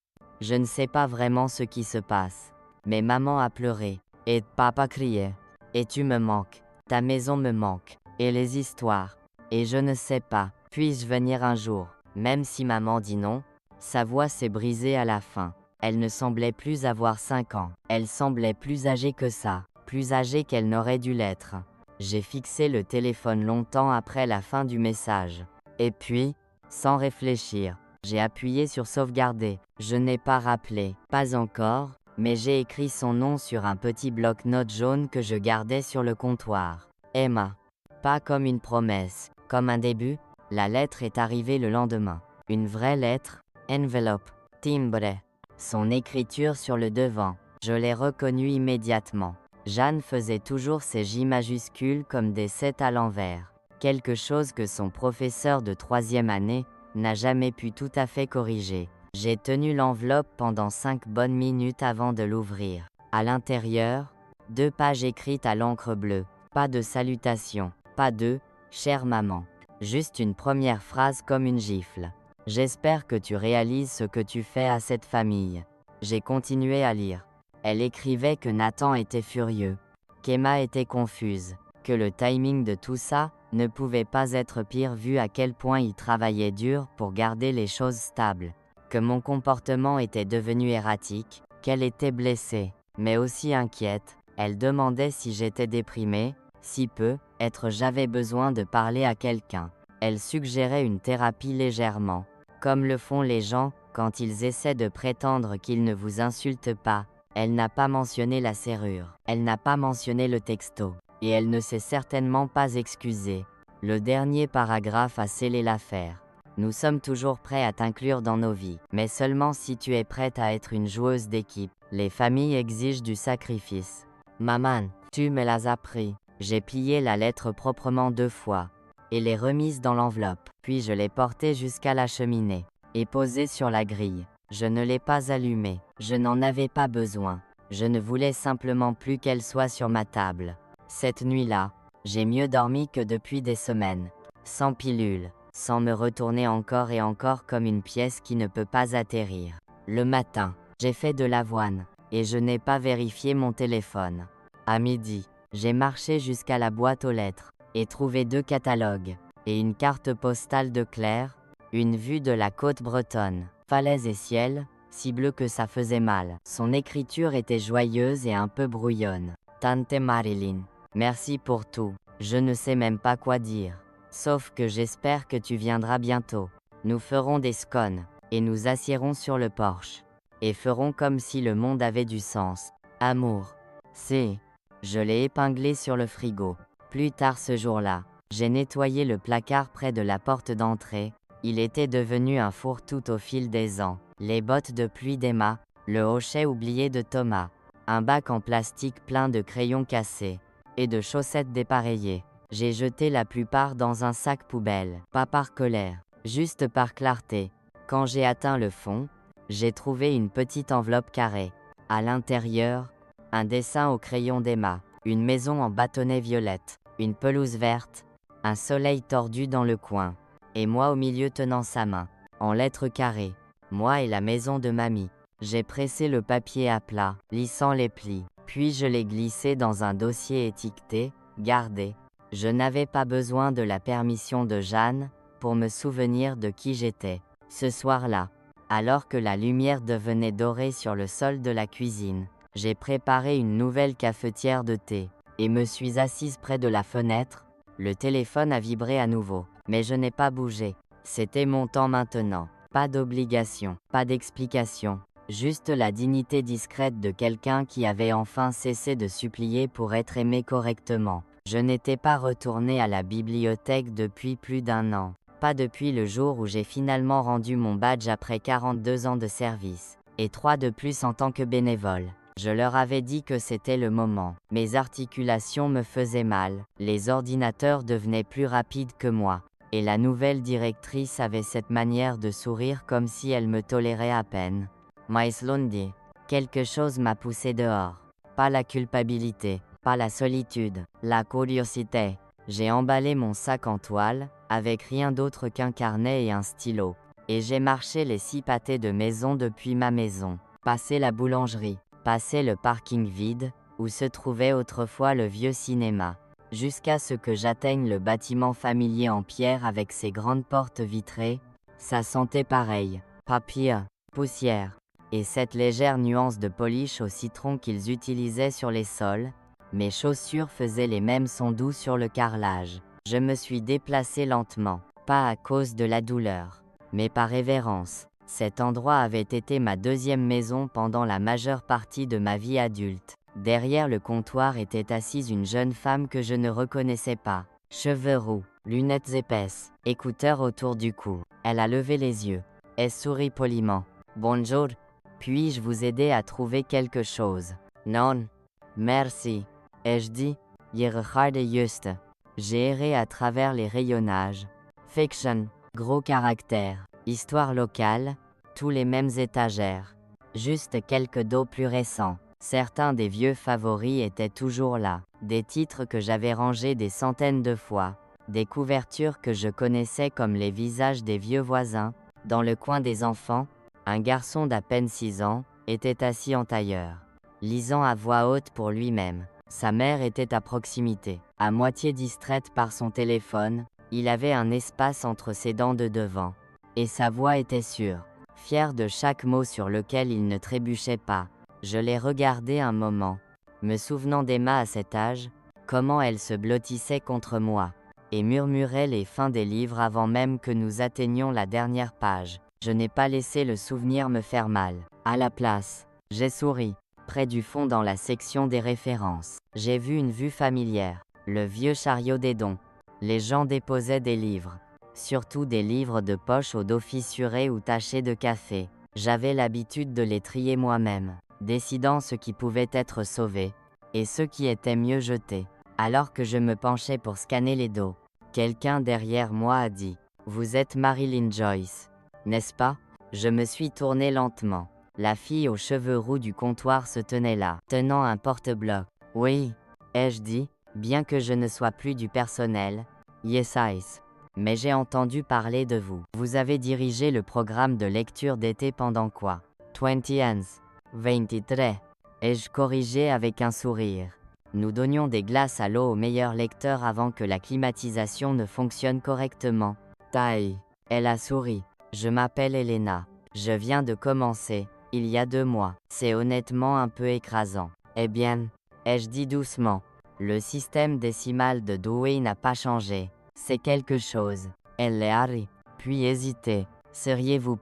Je ne sais pas vraiment ce qui se passe. Mais maman a pleuré. Et papa criait. Et tu me manques. Ta maison me manque. Et les histoires. Et je ne sais pas. Puis-je venir un jour? Même si maman dit non, sa voix s'est brisée à la fin. Elle ne semblait plus avoir 5 ans. Elle semblait plus âgée que ça. Plus âgée qu'elle n'aurait dû l'être. J'ai fixé le téléphone longtemps après la fin du message. Et puis, sans réfléchir, j'ai appuyé sur sauvegarder. Je n'ai pas rappelé. Pas encore, mais j'ai écrit son nom sur un petit bloc-notes jaune que je gardais sur le comptoir. Emma. Pas comme une promesse, comme un début. La lettre est arrivée le lendemain. Une vraie lettre, enveloppe, timbre. Son écriture sur le devant, je l'ai reconnue immédiatement. Jeanne faisait toujours ses J majuscules comme des 7 à l'envers. Quelque chose que son professeur de 3e année n'a jamais pu tout à fait corriger. J'ai tenu l'enveloppe pendant 5 bonnes minutes avant de l'ouvrir. À l'intérieur, 2 pages écrites à l'encre bleue. Pas de salutation, pas de « chère maman ». Juste une première phrase comme une gifle. J'espère que tu réalises ce que tu fais à cette famille. J'ai continué à lire. Elle écrivait que Nathan était furieux, qu'Emma était confuse, que le timing de tout ça ne pouvait pas être pire vu à quel point il travaillait dur pour garder les choses stables, que mon comportement était devenu erratique, qu'elle était blessée, mais aussi inquiète. Elle demandait si j'étais déprimée, si j'avais besoin de parler à quelqu'un. Elle suggérait une thérapie légèrement, comme le font les gens quand ils essaient de prétendre qu'ils ne vous insultent pas. Elle n'a pas mentionné la serrure. Elle n'a pas mentionné le texto. Et elle ne s'est certainement pas excusée. Le dernier paragraphe a scellé l'affaire. Nous sommes toujours prêts à t'inclure dans nos vies, mais seulement si tu es prête à être une joueuse d'équipe. Les familles exigent du sacrifice. Maman, tu me l'as appris. J'ai plié la lettre proprement 2 fois, et l'ai remise dans l'enveloppe. Puis je l'ai portée jusqu'à la cheminée, et posée sur la grille. Je ne l'ai pas allumée. Je n'en avais pas besoin. Je ne voulais simplement plus qu'elle soit sur ma table. Cette nuit-là, j'ai mieux dormi que depuis des semaines. Sans pilule, sans me retourner encore et encore comme une pièce qui ne peut pas atterrir. Le matin, j'ai fait de l'avoine, et je n'ai pas vérifié mon téléphone. À midi, j'ai marché jusqu'à la boîte aux lettres, et trouvé 2 catalogues, et une carte postale de Claire, une vue de la côte bretonne, falaise et ciel, si bleu que ça faisait mal. Son écriture était joyeuse et un peu brouillonne. Tante Marilyn, merci pour tout. Je ne sais même pas quoi dire. Sauf que j'espère que tu viendras bientôt. Nous ferons des scones, et nous assiérons sur le porche. Et ferons comme si le monde avait du sens. Amour. C'est. Je l'ai épinglé sur le frigo. Plus tard ce jour-là, j'ai nettoyé le placard près de la porte d'entrée. Il était devenu un fourre-tout au fil des ans. Les bottes de pluie d'Emma, le hochet oublié de Thomas, un bac en plastique plein de crayons cassés, et de chaussettes dépareillées. J'ai jeté la plupart dans un sac poubelle, pas par colère, juste par clarté. Quand j'ai atteint le fond, j'ai trouvé une petite enveloppe carrée. À l'intérieur, un dessin au crayon d'Emma, une maison en bâtonnet violette, une pelouse verte, un soleil tordu dans le coin, et moi au milieu tenant sa main, en lettres carrées, moi et la maison de mamie. J'ai pressé le papier à plat, lissant les plis, puis je l'ai glissé dans un dossier étiqueté « Gardé ». Je n'avais pas besoin de la permission de Jeanne, pour me souvenir de qui j'étais. Ce soir-là, alors que la lumière devenait dorée sur le sol de la cuisine, j'ai préparé une nouvelle cafetière de thé, et me suis assise près de la fenêtre. Le téléphone a vibré à nouveau, mais je n'ai pas bougé. C'était mon temps maintenant. Pas d'obligation, pas d'explication, juste la dignité discrète de quelqu'un qui avait enfin cessé de supplier pour être aimé correctement. Je n'étais pas retourné à la bibliothèque depuis plus d'1 an. Pas depuis le jour où j'ai finalement rendu mon badge après 42 ans de service, et 3 de plus en tant que bénévole. Je leur avais dit que c'était le moment. Mes articulations me faisaient mal, les ordinateurs devenaient plus rapides que moi, et la nouvelle directrice avait cette manière de sourire comme si elle me tolérait à peine. Mais lundi, quelque chose m'a poussé dehors. Pas la culpabilité, pas la solitude, la curiosité. J'ai emballé mon sac en toile, avec rien d'autre qu'un carnet et un stylo, et j'ai marché les 6 pâtés de maison depuis ma maison, passé la boulangerie, passé le parking vide, où se trouvait autrefois le vieux cinéma, jusqu'à ce que j'atteigne le bâtiment familier en pierre avec ses grandes portes vitrées. Ça sentait pareil, papier, poussière, et cette légère nuance de polish au citron qu'ils utilisaient sur les sols. Mes chaussures faisaient les mêmes sons doux sur le carrelage. Je me suis déplacé lentement, pas à cause de la douleur, mais par révérence. Cet endroit avait été ma deuxième maison pendant la majeure partie de ma vie adulte. Derrière le comptoir était assise une jeune femme que je ne reconnaissais pas. Cheveux roux, lunettes épaisses, écouteurs autour du cou. Elle a levé les yeux. Elle sourit poliment. Bonjour. Puis-je vous aider à trouver quelque chose? Non. Merci. Ai-je dit? Je regarde juste. J'ai erré à travers les rayonnages. Fiction. Gros caractère. Histoire locale. Tous les mêmes étagères. Juste quelques dos plus récents. Certains des vieux favoris étaient toujours là. Des titres que j'avais rangés des centaines de fois. Des couvertures que je connaissais comme les visages des vieux voisins. Dans le coin des enfants, un garçon d'à peine 6 ans était assis en tailleur, lisant à voix haute pour lui-même. Sa mère était à proximité, à moitié distraite par son téléphone. Il avait un espace entre ses dents de devant, et sa voix était sûre, fier de chaque mot sur lequel il ne trébuchait pas. Je l'ai regardé un moment, me souvenant d'Emma à cet âge, comment elle se blottissait contre moi, et murmurait les fins des livres avant même que nous atteignions la dernière page. Je n'ai pas laissé le souvenir me faire mal. À la place, j'ai souri. Près du fond dans la section des références, j'ai vu une vue familière. Le vieux chariot des dons. Les gens déposaient des livres. Surtout des livres de poche au dos fissuré ou tachés de café. J'avais l'habitude de les trier moi-même, décidant ce qui pouvait être sauvé, et ce qui était mieux jeté. Alors que je me penchais pour scanner les dos, quelqu'un derrière moi a dit « Vous êtes Marilyn Joyce, n'est-ce pas ?» Je me suis tourné lentement. La fille aux cheveux roux du comptoir se tenait là, tenant un porte-bloc. « Oui, » ai-je dit, bien que je ne sois plus du personnel. « Yes, ice. Mais j'ai entendu parler de vous. Vous avez dirigé le programme de lecture d'été pendant quoi? 20 ans. 23. Ai-je corrigé avec un sourire. Nous donnions des glaces à l'eau aux meilleurs lecteurs avant que la climatisation ne fonctionne correctement. Taille. Elle a souri. Je m'appelle Elena. Je viens de commencer, il y a 2 mois. C'est honnêtement un peu écrasant. Eh bien, ai-je dit doucement. Le système décimal de Dewey n'a pas changé. C'est quelque chose. Elle l'a ri, puis hésité. Seriez-vous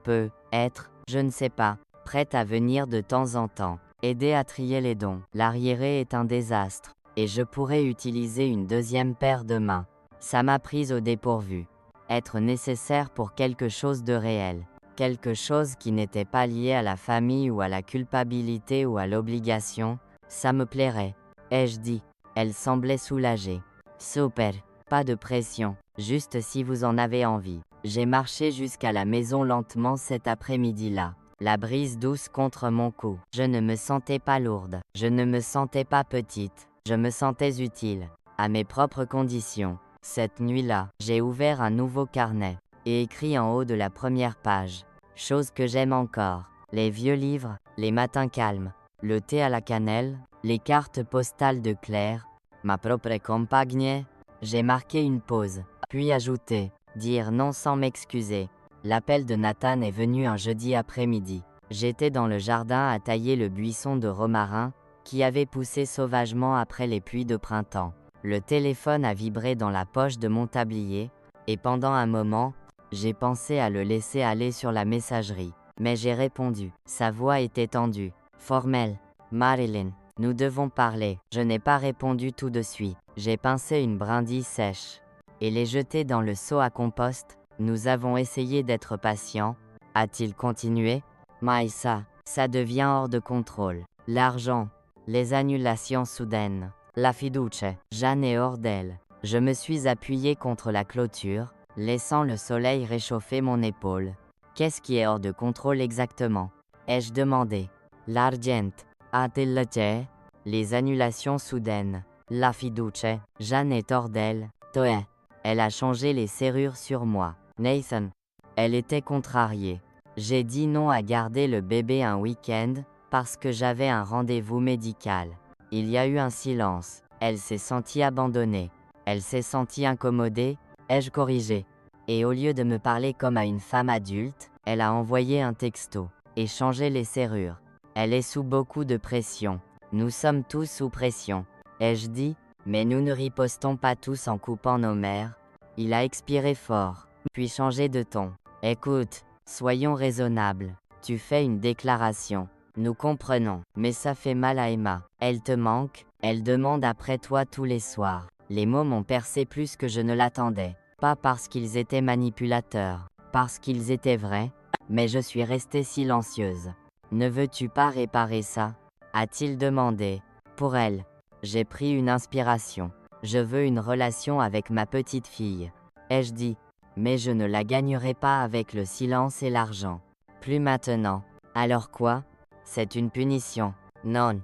être, je ne sais pas, prête à venir de temps en temps, aider à trier les dons. L'arriéré est un désastre, et je pourrais utiliser une deuxième paire de mains. Ça m'a prise au dépourvu. Être nécessaire pour quelque chose de réel. Quelque chose qui n'était pas lié à la famille ou à la culpabilité ou à l'obligation, ça me plairait. Ai-je dit. Elle semblait soulagée. Super. Pas de pression, juste si vous en avez envie. J'ai marché jusqu'à la maison lentement cet après-midi-là. La brise douce contre mon cou. Je ne me sentais pas lourde. Je ne me sentais pas petite. Je me sentais utile. À mes propres conditions. Cette nuit-là, j'ai ouvert un nouveau carnet. Et écrit en haut de la première page. Chose que j'aime encore. Les vieux livres, les matins calmes. Le thé à la cannelle, les cartes postales de Claire. Ma propre compagne. J'ai marqué une pause. Puis ajouté. Dire non sans m'excuser. L'appel de Nathan est venu un jeudi après-midi. J'étais dans le jardin à tailler le buisson de romarin, qui avait poussé sauvagement après les pluies de printemps. Le téléphone a vibré dans la poche de mon tablier, et pendant un moment, j'ai pensé à le laisser aller sur la messagerie. Mais j'ai répondu. Sa voix était tendue, formelle. Marilyn, nous devons parler. Je n'ai pas répondu tout de suite. J'ai pincé une brindille sèche et l'ai jetée dans le seau à compost. Nous avons essayé d'être patients, a-t-il continué. Mais ça devient hors de contrôle. L'argent, les annulations soudaines, la fiducia, Jeanne est hors d'elle. Je me suis appuyé contre la clôture, laissant le soleil réchauffer mon épaule. Qu'est-ce qui est hors de contrôle exactement? Ai-je demandé. L'argent, a-t-il le tien? Les annulations soudaines. La fiducia, Jeanne est hors d'elle. Toi. Elle a changé les serrures sur moi. Nathan. Elle était contrariée. J'ai dit non à garder le bébé un week-end, parce que j'avais un rendez-vous médical. Il y a eu un silence. Elle s'est sentie abandonnée. Elle s'est sentie incommodée, ai-je corrigé. Et au lieu de me parler comme à une femme adulte, elle a envoyé un texto, et changé les serrures. Elle est sous beaucoup de pression. Nous sommes tous sous pression. Ai-je dit, mais nous ne ripostons pas tous en coupant nos mères. Il a expiré fort, puis changé de ton. Écoute, soyons raisonnables. Tu fais une déclaration. Nous comprenons, mais ça fait mal à Emma. Elle te manque, elle demande après toi tous les soirs. Les mots m'ont percé plus que je ne l'attendais. Pas parce qu'ils étaient manipulateurs, parce qu'ils étaient vrais, mais je suis restée silencieuse. Ne veux-tu pas réparer ça? A-t-il demandé. Pour elle. J'ai pris une inspiration. Je veux une relation avec ma petite fille. Ai-je dit. Mais je ne la gagnerai pas avec le silence et l'argent. Plus maintenant. Alors quoi? C'est une punition. Non.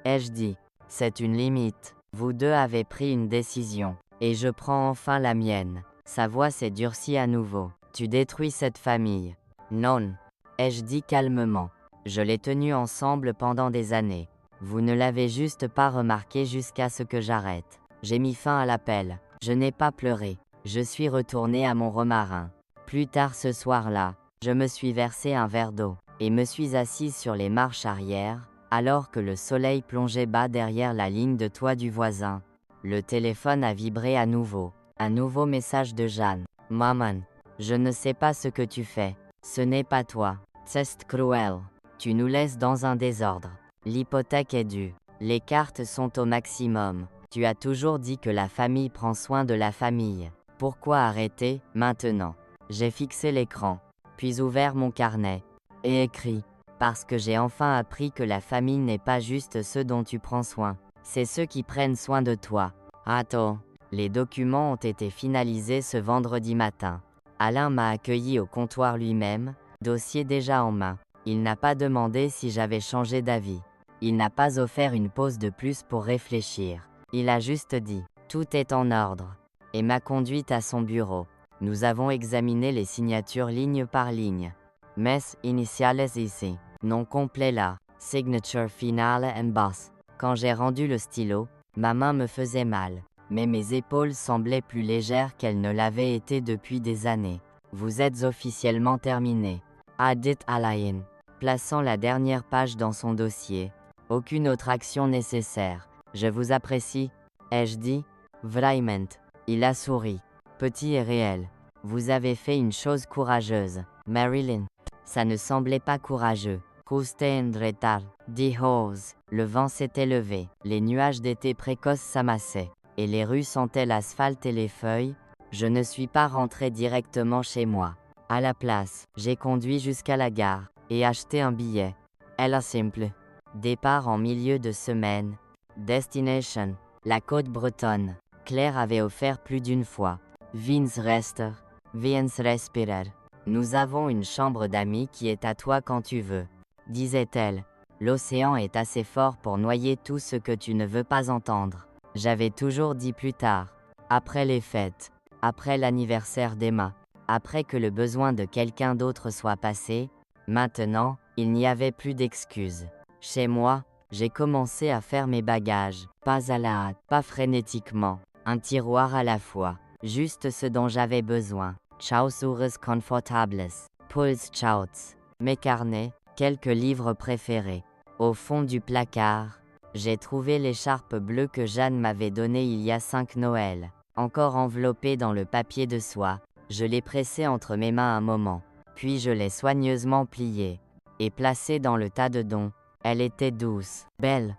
Ai-je dit. C'est une limite. Vous deux avez pris une décision. Et je prends enfin la mienne. Sa voix s'est durcie à nouveau. Tu détruis cette famille. Non. Ai-je dit calmement. Je l'ai tenue ensemble pendant des années. Vous ne l'avez juste pas remarqué jusqu'à ce que j'arrête. J'ai mis fin à l'appel. Je n'ai pas pleuré. Je suis retournée à mon romarin. Plus tard ce soir-là, je me suis versé un verre d'eau, et me suis assise sur les marches arrière, alors que le soleil plongeait bas derrière la ligne de toit du voisin. Le téléphone a vibré à nouveau. Un nouveau message de Jeanne. Maman, je ne sais pas ce que tu fais. Ce n'est pas toi. C'est cruel. Tu nous laisses dans un désordre. L'hypothèque est due. Les cartes sont au maximum. Tu as toujours dit que la famille prend soin de la famille. Pourquoi arrêter, maintenant? J'ai fixé l'écran, puis ouvert mon carnet, et écrit. Parce que j'ai enfin appris que la famille n'est pas juste ceux dont tu prends soin. C'est ceux qui prennent soin de toi. Attends. Les documents ont été finalisés ce vendredi matin. Alain m'a accueilli au comptoir lui-même, dossier déjà en main. Il n'a pas demandé si j'avais changé d'avis. Il n'a pas offert une pause de plus pour réfléchir. Il a juste dit « Tout est en ordre » et m'a conduite à son bureau. Nous avons examiné les signatures ligne par ligne. Mes initiales ici. Nom complet là. Signature finale emboss. Quand j'ai rendu le stylo, ma main me faisait mal. Mais mes épaules semblaient plus légères qu'elles ne l'avaient été depuis des années. Vous êtes officiellement terminé. A dit Alain, plaçant la dernière page dans son dossier. Aucune autre action nécessaire. Je vous apprécie, ai-je dit. Vraiment. Il a souri. Petit et réel. Vous avez fait une chose courageuse. Marilyn. Ça ne semblait pas courageux. Kustendraitar, dit Hose. Le vent s'était levé, les nuages d'été précoce s'amassaient, et les rues sentaient l'asphalte et les feuilles. Je ne suis pas rentré directement chez moi. À la place, j'ai conduit jusqu'à la gare, et acheté un billet. Ella simple. Départ en milieu de semaine. Destination, la côte bretonne. Claire avait offert plus d'une fois. Vince Rester, Vince Respirer. Nous avons une chambre d'amis qui est à toi quand tu veux, disait-elle. L'océan est assez fort pour noyer tout ce que tu ne veux pas entendre. J'avais toujours dit plus tard, après les fêtes, après l'anniversaire d'Emma, après que le besoin de quelqu'un d'autre soit passé. Maintenant, il n'y avait plus d'excuses. Chez moi, j'ai commencé à faire mes bagages, pas à la hâte, pas frénétiquement, un tiroir à la fois, juste ce dont j'avais besoin. Chaussures confortables, Pulse Chauts, mes carnets, quelques livres préférés. Au fond du placard, j'ai trouvé l'écharpe bleue que Jeanne m'avait donnée il y a 5 Noëls. Encore enveloppée dans le papier de soie, je l'ai pressée entre mes mains un moment, puis je l'ai soigneusement pliée, et placée dans le tas de dons. Elle était douce, belle,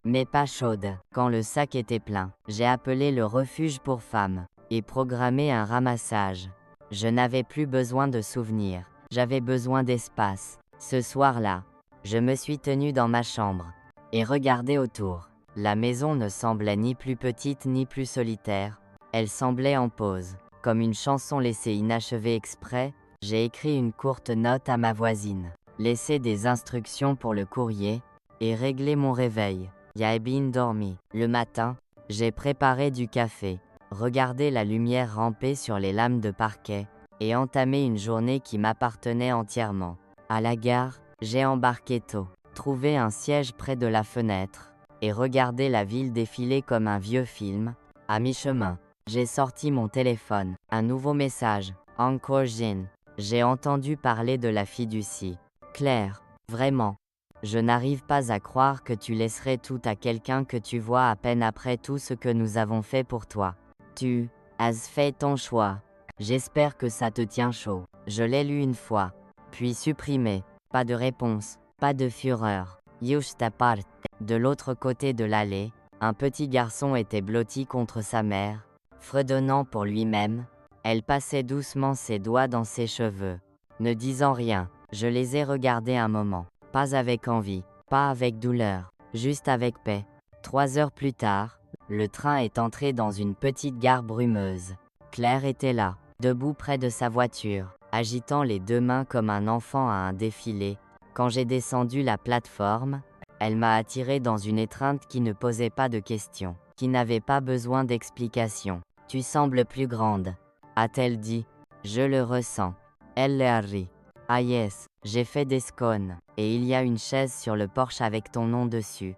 mais pas chaude. Quand le sac était plein, j'ai appelé le refuge pour femmes, et programmé un ramassage. Je n'avais plus besoin de souvenirs, j'avais besoin d'espace. Ce soir-là, je me suis tenue dans ma chambre, et regardé autour. La maison ne semblait ni plus petite ni plus solitaire, elle semblait en pause. Comme une chanson laissée inachevée exprès, j'ai écrit une courte note à ma voisine, laissé des instructions pour le courrier, et réglé mon réveil. J'ai bien dormi. Le matin, j'ai préparé du café, regardé la lumière ramper sur les lames de parquet, et entamé une journée qui m'appartenait entièrement. À la gare, j'ai embarqué tôt, trouvé un siège près de la fenêtre, et regardé la ville défiler comme un vieux film. À mi-chemin, j'ai sorti mon téléphone, un nouveau message, encore Jean. J'ai entendu parler de la fiducie. Claire, vraiment. Je n'arrive pas à croire que tu laisserais tout à quelqu'un que tu vois à peine après tout ce que nous avons fait pour toi. Tu as fait ton choix. J'espère que ça te tient chaud. Je l'ai lu une fois, puis supprimé. Pas de réponse, pas de fureur. Just apart. De l'autre côté de l'allée, un petit garçon était blotti contre sa mère, fredonnant pour lui-même. Elle passait doucement ses doigts dans ses cheveux. Ne disant rien, je les ai regardés un moment. Pas avec envie, pas avec douleur, juste avec paix. 3 heures plus tard, le train est entré dans une petite gare brumeuse. Claire était là, debout près de sa voiture, agitant les 2 mains comme un enfant à un défilé. Quand j'ai descendu la plateforme, elle m'a attiré dans une étreinte qui ne posait pas de questions, qui n'avait pas besoin d'explications. Tu sembles plus grande, a-t-elle dit. Je le ressens. Elle l'a ri. Ah yes, j'ai fait des scones, et il y a une chaise sur le porche avec ton nom dessus.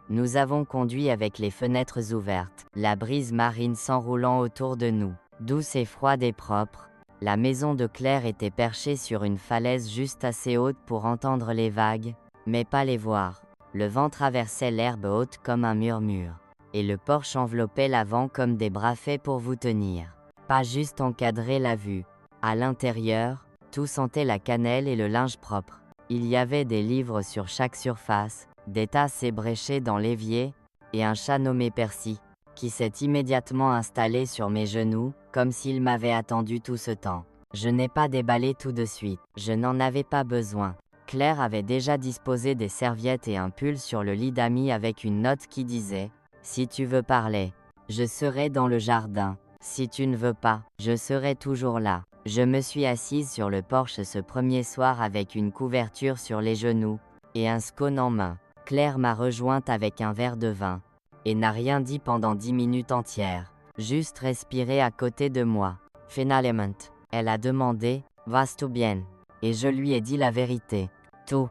Nous avons conduit avec les fenêtres ouvertes, la brise marine s'enroulant autour de nous, douce et froide et propre. La maison de Claire était perchée sur une falaise juste assez haute pour entendre les vagues, mais pas les voir. Le vent traversait l'herbe haute comme un murmure, et le porche enveloppait l'avant comme des bras faits pour vous tenir. Pas juste encadrer la vue. À l'intérieur, tout sentait la cannelle et le linge propre. Il y avait des livres sur chaque surface, des tasses ébréchées dans l'évier, et un chat nommé Percy, qui s'est immédiatement installé sur mes genoux, comme s'il m'avait attendu tout ce temps. Je n'ai pas déballé tout de suite, je n'en avais pas besoin. Claire avait déjà disposé des serviettes et un pull sur le lit d'amis avec une note qui disait « Si tu veux parler, je serai dans le jardin. Si tu ne veux pas, je serai toujours là. » Je me suis assise sur le porche ce premier soir avec une couverture sur les genoux, et un scone en main. Claire m'a rejointe avec un verre de vin, et n'a rien dit pendant 10 minutes entières, juste respiré à côté de moi. Finalement, elle a demandé « Vas-tu bien ?» Et je lui ai dit la vérité. Tout.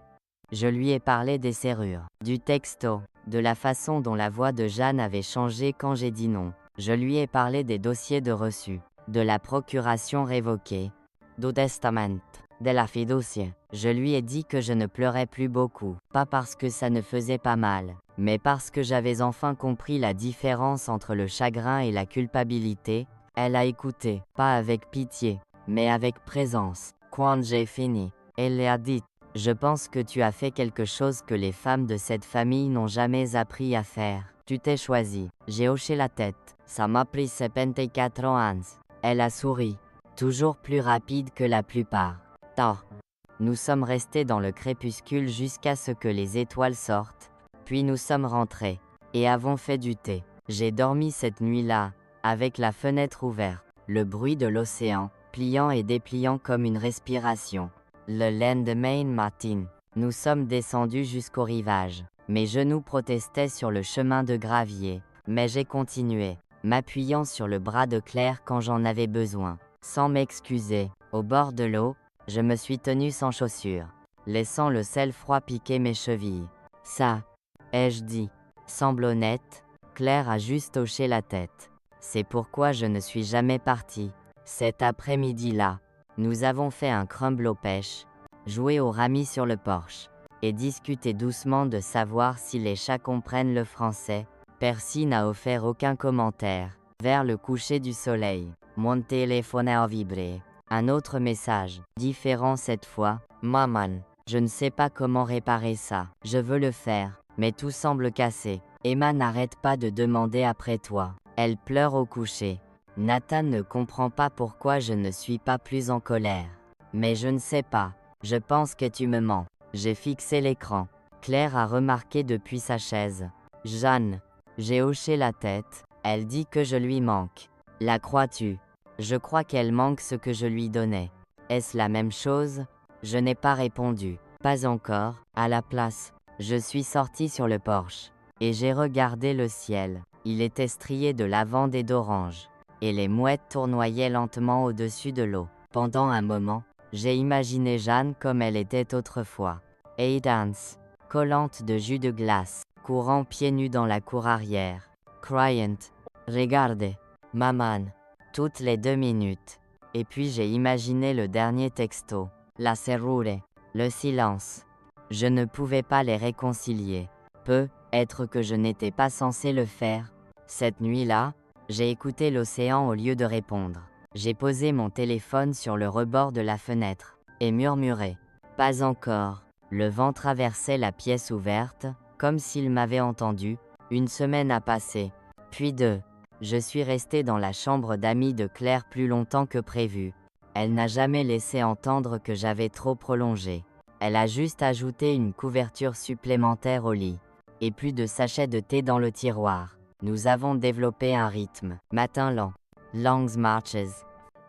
Je lui ai parlé des serrures, du texto, de la façon dont la voix de Jeanne avait changé quand j'ai dit non. Je lui ai parlé des dossiers de reçu, de la procuration révoquée, du testament, de la fiducia. Je lui ai dit que je ne pleurais plus beaucoup, pas parce que ça ne faisait pas mal, mais parce que j'avais enfin compris la différence entre le chagrin et la culpabilité. Elle a écouté, pas avec pitié, mais avec présence. Quand j'ai fini, elle a dit, je pense que tu as fait quelque chose que les femmes de cette famille n'ont jamais appris à faire. Tu t'es choisi. J'ai hoché la tête. Ça m'a pris 74 ans. Elle a souri. Toujours plus rapide que la plupart. Tard. Nous sommes restés dans le crépuscule jusqu'à ce que les étoiles sortent, puis nous sommes rentrés, et avons fait du thé. J'ai dormi cette nuit-là, avec la fenêtre ouverte, le bruit de l'océan, pliant et dépliant comme une respiration. Le lendemain matin, nous sommes descendus jusqu'au rivage. Mes genoux protestaient sur le chemin de gravier, mais j'ai continué, m'appuyant sur le bras de Claire quand j'en avais besoin. Sans m'excuser, au bord de l'eau, je me suis tenu sans chaussures, laissant le sel froid piquer mes chevilles. Ça, ai-je dit, semble honnête. Claire a juste hoché la tête. C'est pourquoi je ne suis jamais partie. Cet après-midi-là, nous avons fait un crumble aux pêches, joué au rami sur le porche, et discuté doucement de savoir si les chats comprennent le français. Percy n'a offert aucun commentaire. Vers le coucher du soleil, mon téléphone a vibré. Un autre message, différent cette fois. Maman, je ne sais pas comment réparer ça. Je veux le faire, mais tout semble cassé. Emma n'arrête pas de demander après toi. Elle pleure au coucher. Nathan ne comprend pas pourquoi je ne suis pas plus en colère. Mais je ne sais pas. Je pense que tu me mens. J'ai fixé l'écran. Claire a remarqué depuis sa chaise. Jeanne. J'ai hoché la tête. Elle dit que je lui manque. La crois-tu? Je crois qu'elle manque ce que je lui donnais. Est-ce la même chose? Je n'ai pas répondu. Pas encore. À la place, je suis sorti sur le porche. Et j'ai regardé le ciel. Il était strié de lavande et d'orange. Et les mouettes tournoyaient lentement au-dessus de l'eau. Pendant un moment, j'ai imaginé Jeanne comme elle était autrefois. Aidance, collante de jus de glace, courant pieds nus dans la cour arrière. Criant, regardez, maman, toutes les 2 minutes. Et puis j'ai imaginé le dernier texto, la serrure, le silence. Je ne pouvais pas les réconcilier. Peut-être que je n'étais pas censé le faire. Cette nuit-là, j'ai écouté l'océan au lieu de répondre. J'ai posé mon téléphone sur le rebord de la fenêtre, et murmuré. Pas encore. Le vent traversait la pièce ouverte, comme s'il m'avait entendu. Une semaine a passé. Puis 2. Je suis resté dans la chambre d'amis de Claire plus longtemps que prévu. Elle n'a jamais laissé entendre que j'avais trop prolongé. Elle a juste ajouté une couverture supplémentaire au lit. Et plus de sachets de thé dans le tiroir. Nous avons développé un rythme. Matin lent. Longs marches.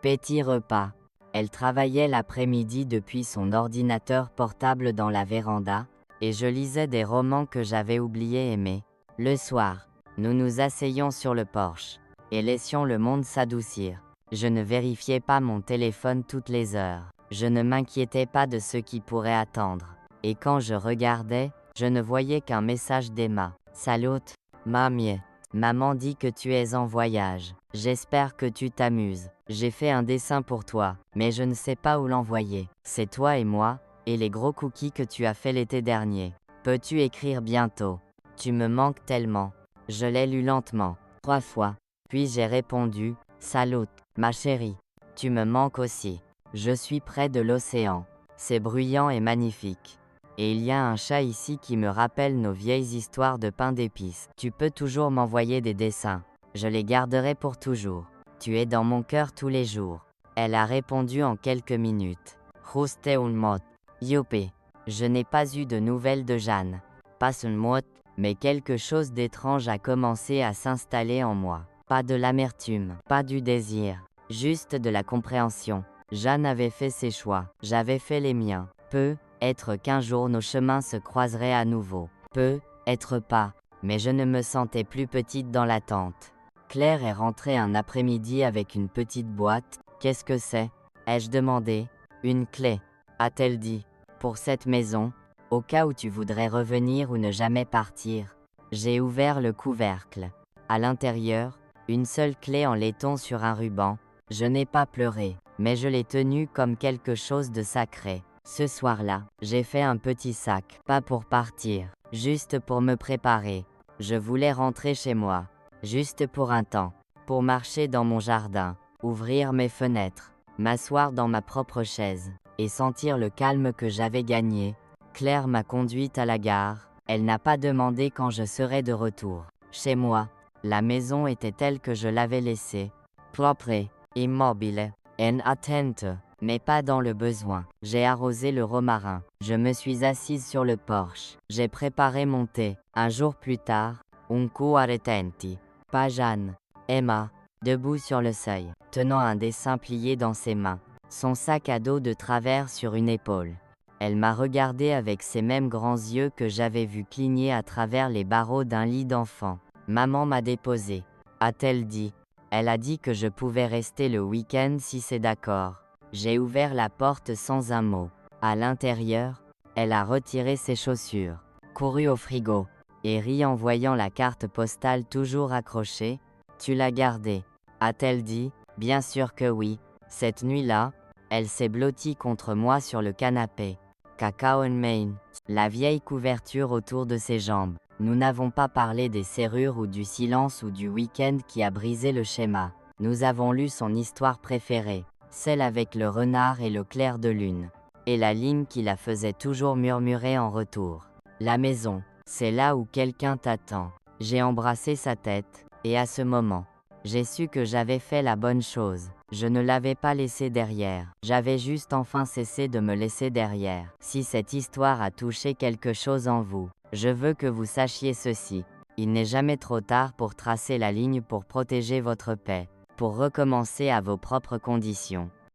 Petit repas. Elle travaillait l'après-midi depuis son ordinateur portable dans la véranda, et je lisais des romans que j'avais oublié aimer. Le soir, nous nous asseyions sur le porche, et laissions le monde s'adoucir. Je ne vérifiais pas mon téléphone toutes les heures. Je ne m'inquiétais pas de ce qui pourrait attendre. Et quand je regardais, je ne voyais qu'un message d'Emma. Salut, mamie. Maman dit que tu es en voyage. J'espère que tu t'amuses. J'ai fait un dessin pour toi, mais je ne sais pas où l'envoyer. C'est toi et moi, et les gros cookies que tu as fait l'été dernier. Peux-tu écrire bientôt? Tu me manques tellement. Je l'ai lu lentement, 3 fois. Puis j'ai répondu, salut, ma chérie. Tu me manques aussi. Je suis près de l'océan. C'est bruyant et magnifique. Et il y a un chat ici qui me rappelle nos vieilles histoires de pain d'épices. Tu peux toujours m'envoyer des dessins. Je les garderai pour toujours. Tu es dans mon cœur tous les jours. Elle a répondu en quelques minutes. Juste un mot. Youpi. Je n'ai pas eu de nouvelles de Jeanne. Pas un mot, mais quelque chose d'étrange a commencé à s'installer en moi. Pas de l'amertume, pas du désir, juste de la compréhension. Jeanne avait fait ses choix, j'avais fait les miens. Peut-être qu'un jour nos chemins se croiseraient à nouveau. Peut-être pas, mais je ne me sentais plus petite dans l'attente. Claire est rentrée un après-midi avec une petite boîte. Qu'est-ce que c'est? Ai-je demandé. Une clé, a-t-elle dit. Pour cette maison, au cas où tu voudrais revenir ou ne jamais partir. J'ai ouvert le couvercle. À l'intérieur, une seule clé en laiton sur un ruban. Je n'ai pas pleuré, mais je l'ai tenue comme quelque chose de sacré. Ce soir-là, j'ai fait un petit sac, pas pour partir, juste pour me préparer. Je voulais rentrer chez moi, juste pour un temps, pour marcher dans mon jardin, ouvrir mes fenêtres, m'asseoir dans ma propre chaise, et sentir le calme que j'avais gagné, Claire m'a conduite à la gare. Elle n'a pas demandé quand je serais de retour. Chez moi, la maison était telle que je l'avais laissée, propre, immobile, en attente, mais pas dans le besoin. J'ai arrosé le romarin. Je me suis assise sur le porche. J'ai préparé mon thé. Un jour plus tard, un cuore tenti. Pas Jeanne. Emma, debout sur le seuil, tenant un dessin plié dans ses mains, son sac à dos de travers sur une épaule. Elle m'a regardé avec ces mêmes grands yeux que j'avais vus cligner à travers les barreaux d'un lit d'enfant. Maman m'a déposé, a-t-elle dit. Elle a dit que je pouvais rester le week-end si c'est d'accord. J'ai ouvert la porte sans un mot. À l'intérieur, elle a retiré ses chaussures, couru au frigo, et ri en voyant la carte postale toujours accrochée. Tu l'as gardée, a-t-elle dit. Bien sûr que oui. Cette nuit-là, elle s'est blottie contre moi sur le canapé. Cacao and Maine, la vieille couverture autour de ses jambes. Nous n'avons pas parlé des serrures ou du silence ou du week-end qui a brisé le schéma. Nous avons lu son histoire préférée, celle avec le renard et le clair de lune. Et la ligne qui la faisait toujours murmurer en retour. La maison, c'est là où quelqu'un t'attend. J'ai embrassé sa tête, et à ce moment, j'ai su que j'avais fait la bonne chose. Je ne l'avais pas laissé derrière. J'avais juste enfin cessé de me laisser derrière. Si cette histoire a touché quelque chose en vous, je veux que vous sachiez ceci. Il n'est jamais trop tard pour tracer la ligne pour protéger votre paix, pour recommencer à vos propres conditions.